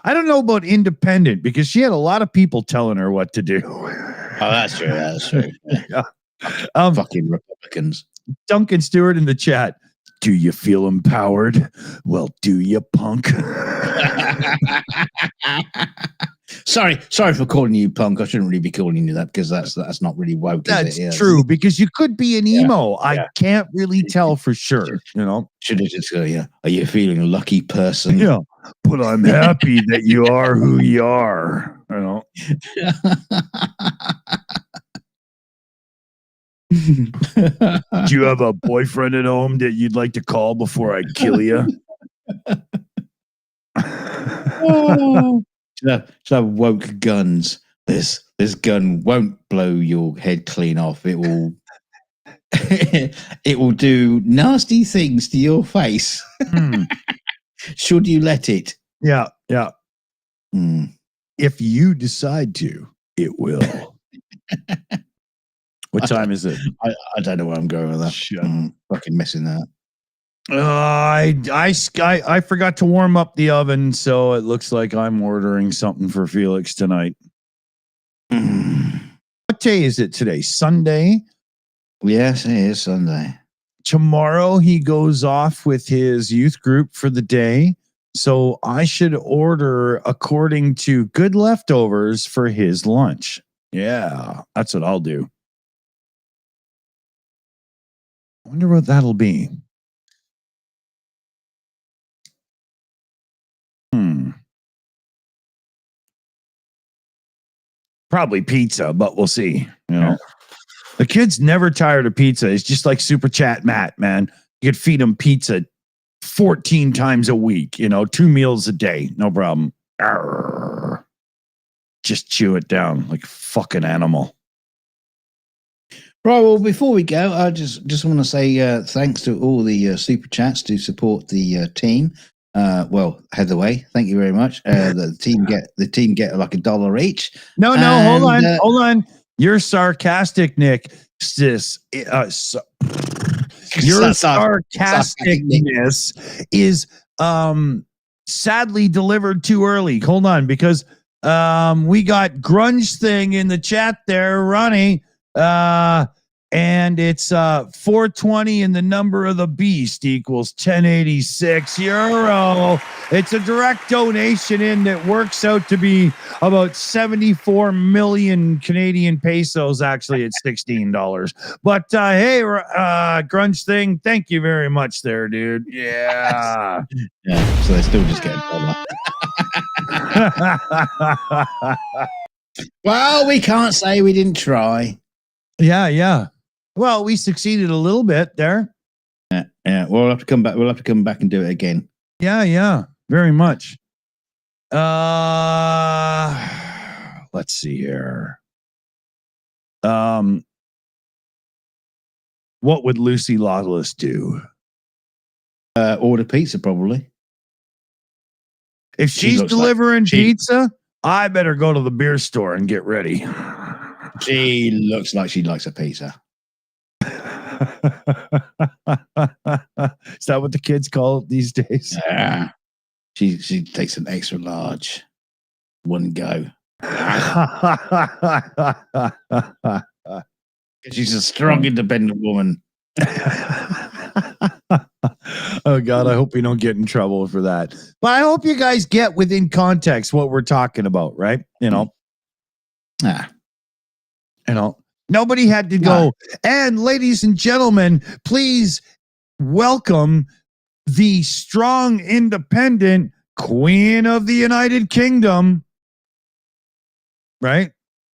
I don't know about independent because she had a lot of people telling her what to do. Oh, that's true. Yeah. Fucking Republicans. Duncan Stewart in the chat. Do you feel empowered? Well, do you, punk? Sorry for calling you punk. I shouldn't really be calling you that because that's not really woke. That's true because you could be an emo. Yeah. I can't really tell for sure. Should have just go, Are you feeling a lucky person? Yeah, but I'm happy that you are who you are. Do you have a boyfriend at home that you'd like to call before I kill you? Should have woke guns. This gun won't blow your head clean off. It will it will do nasty things to your face. Should you let it? Yeah. If you decide to, it will. What time is it? I don't know where I'm going with that. Fucking missing that. I forgot to warm up the oven, so it looks like I'm ordering something for Felix tonight. What day is it today? Sunday? Yes, it is Sunday. Tomorrow he goes off with his youth group for the day, so I should order according to good leftovers for his lunch. Yeah, that's what I'll do. I wonder what that'll be. Probably pizza, but we'll see. The kid's never tired of pizza. It's just like Super Chat Matt, man. You could feed him pizza 14 times a week, 2 meals a day. No problem. Arrgh. Just chew it down like a fucking animal. Right, well, before we go, I just want to say thanks to all the super chats to support the team. Heatherway, thank you very much. The team get like $1 each. No, hold on. You're sarcastic, Nick. Your sarcasticness is sadly delivered too early. Hold on, because we got Grunge Thing in the chat there, Ronnie. And it's 420 and the number of the beast equals 1086 euro. It's a direct donation in that works out to be about 74 million Canadian pesos. Actually, it's $16. But hey, Grunge Thing, thank you very much there, dude. Yeah. Yeah, so they still just get $1. Well, we can't say we didn't try. Yeah. Well, we succeeded a little bit there. Yeah. We'll have to come back. We'll have to come back and do it again. Yeah. Very much. Let's see here. What would Lucy Lawless do? Order pizza, probably. If she's delivering pizza, I better go to the beer store and get ready. She looks like she likes a pizza. Is that what the kids call it these days? Yeah. She takes an extra large. One go. She's a strong, independent woman. Oh God, I hope we don't get in trouble for that. But I hope you guys get within context what we're talking about, right? Nobody had to go. And ladies and gentlemen, please welcome the strong, independent Queen of the United Kingdom. Right?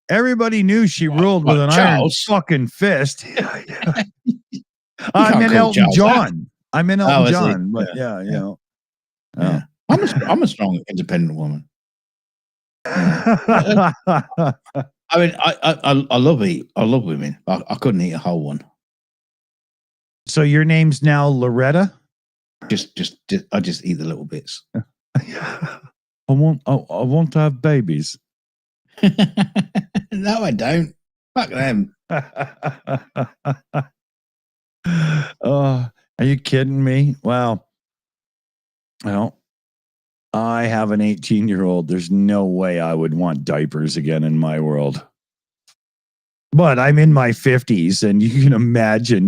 Everybody knew she ruled with an iron fucking fist. I'm in Elton John. I'm in Elton John. But yeah. I'm a strong, independent woman. I mean, I love women. I couldn't eat a whole one. So your name's now Loretta? Just I just eat the little bits. I want to have babies. No, I don't. Fuck them. Are you kidding me? Wow. Well, I have an 18-year-old. There's no way I would want diapers again in my world. But I'm in my 50s, and you can imagine,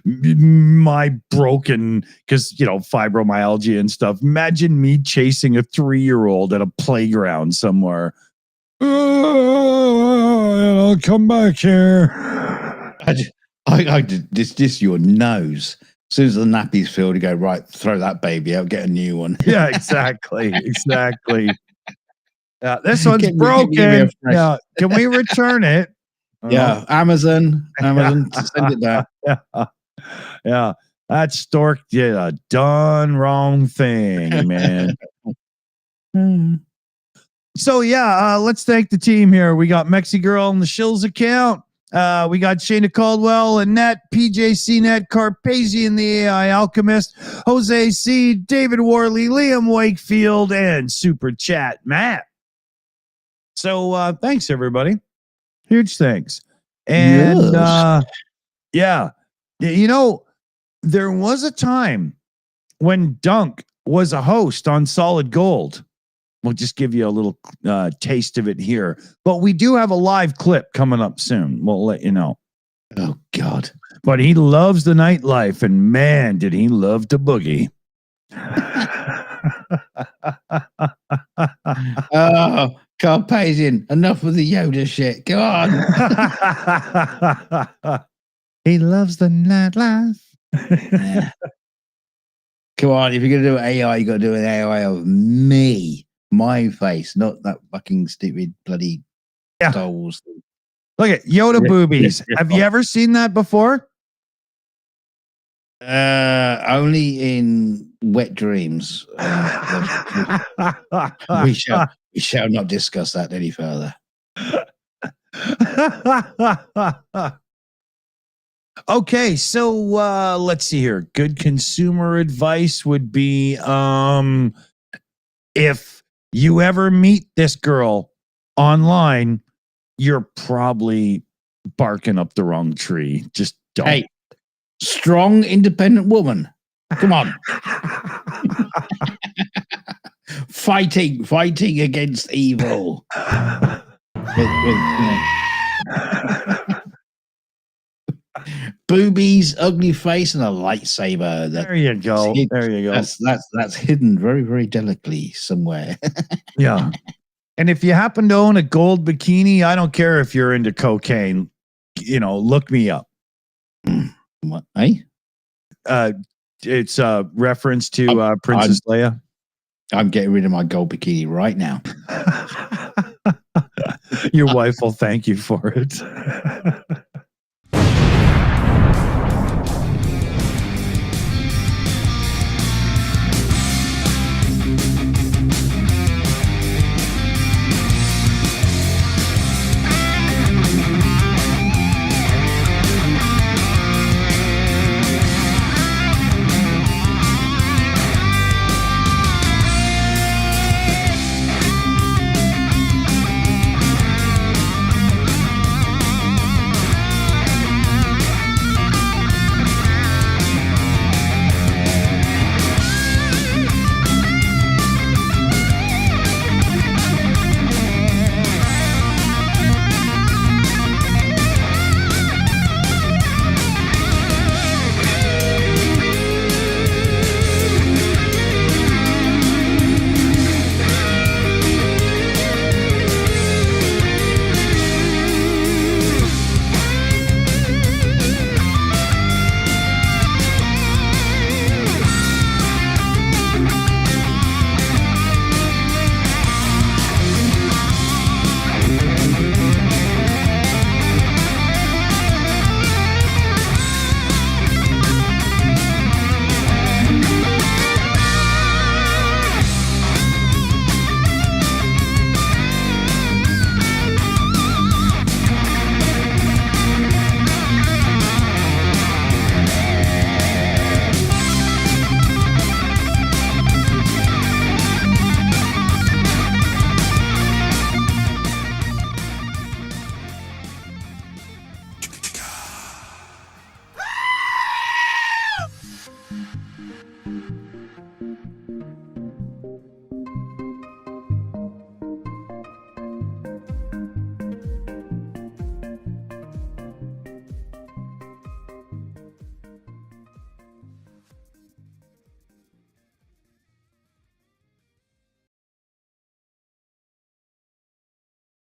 my broken, because, fibromyalgia and stuff. Imagine me chasing a 3-year-old at a playground somewhere. I'll come back here. I did this your nose. As soon as the nappy's filled, you go, right, throw that baby out, get a new one. Yeah, exactly. Yeah, this one's broken. Yeah, can we return it? Yeah, Amazon, send it back. Yeah, that stork did a done wrong thing, man. So yeah, let's thank the team here. We got Mexi Girl on the Shills account. We got Shayna Caldwell, Annette, PJ Net, Carpasian The AI Alchemist, Jose C, David Worley, Liam Wakefield, and Super Chat Matt. So thanks everybody. Huge thanks. And yeah, there was a time when Dunk was a host on Solid Gold. We'll just give you a little taste of it here. But we do have a live clip coming up soon. We'll let you know. Oh, God. But he loves the nightlife, and man, did he love to boogie. Oh, Carpasian, enough of the Yoda shit. Go on. He loves the nightlife. Yeah. Come on, if you're going to do AI, you got to do an AI of me. My face, not that fucking stupid bloody Star Wars thing. Look at Yoda boobies. Have you ever seen that before? Only in wet dreams. We shall not discuss that any further. Okay, so let's see here. Good consumer advice would be if you ever meet this girl online, you're probably barking up the wrong tree. Just don't. Hey, strong, independent woman. Come on. fighting against evil. Boobies, ugly face, and a lightsaber. There you go. That's hidden very, very delicately somewhere. Yeah. And if you happen to own a gold bikini, I don't care if you're into cocaine. Look me up. What? Eh? It's a reference to Princess Leia. I'm getting rid of my gold bikini right now. Your wife will thank you for it.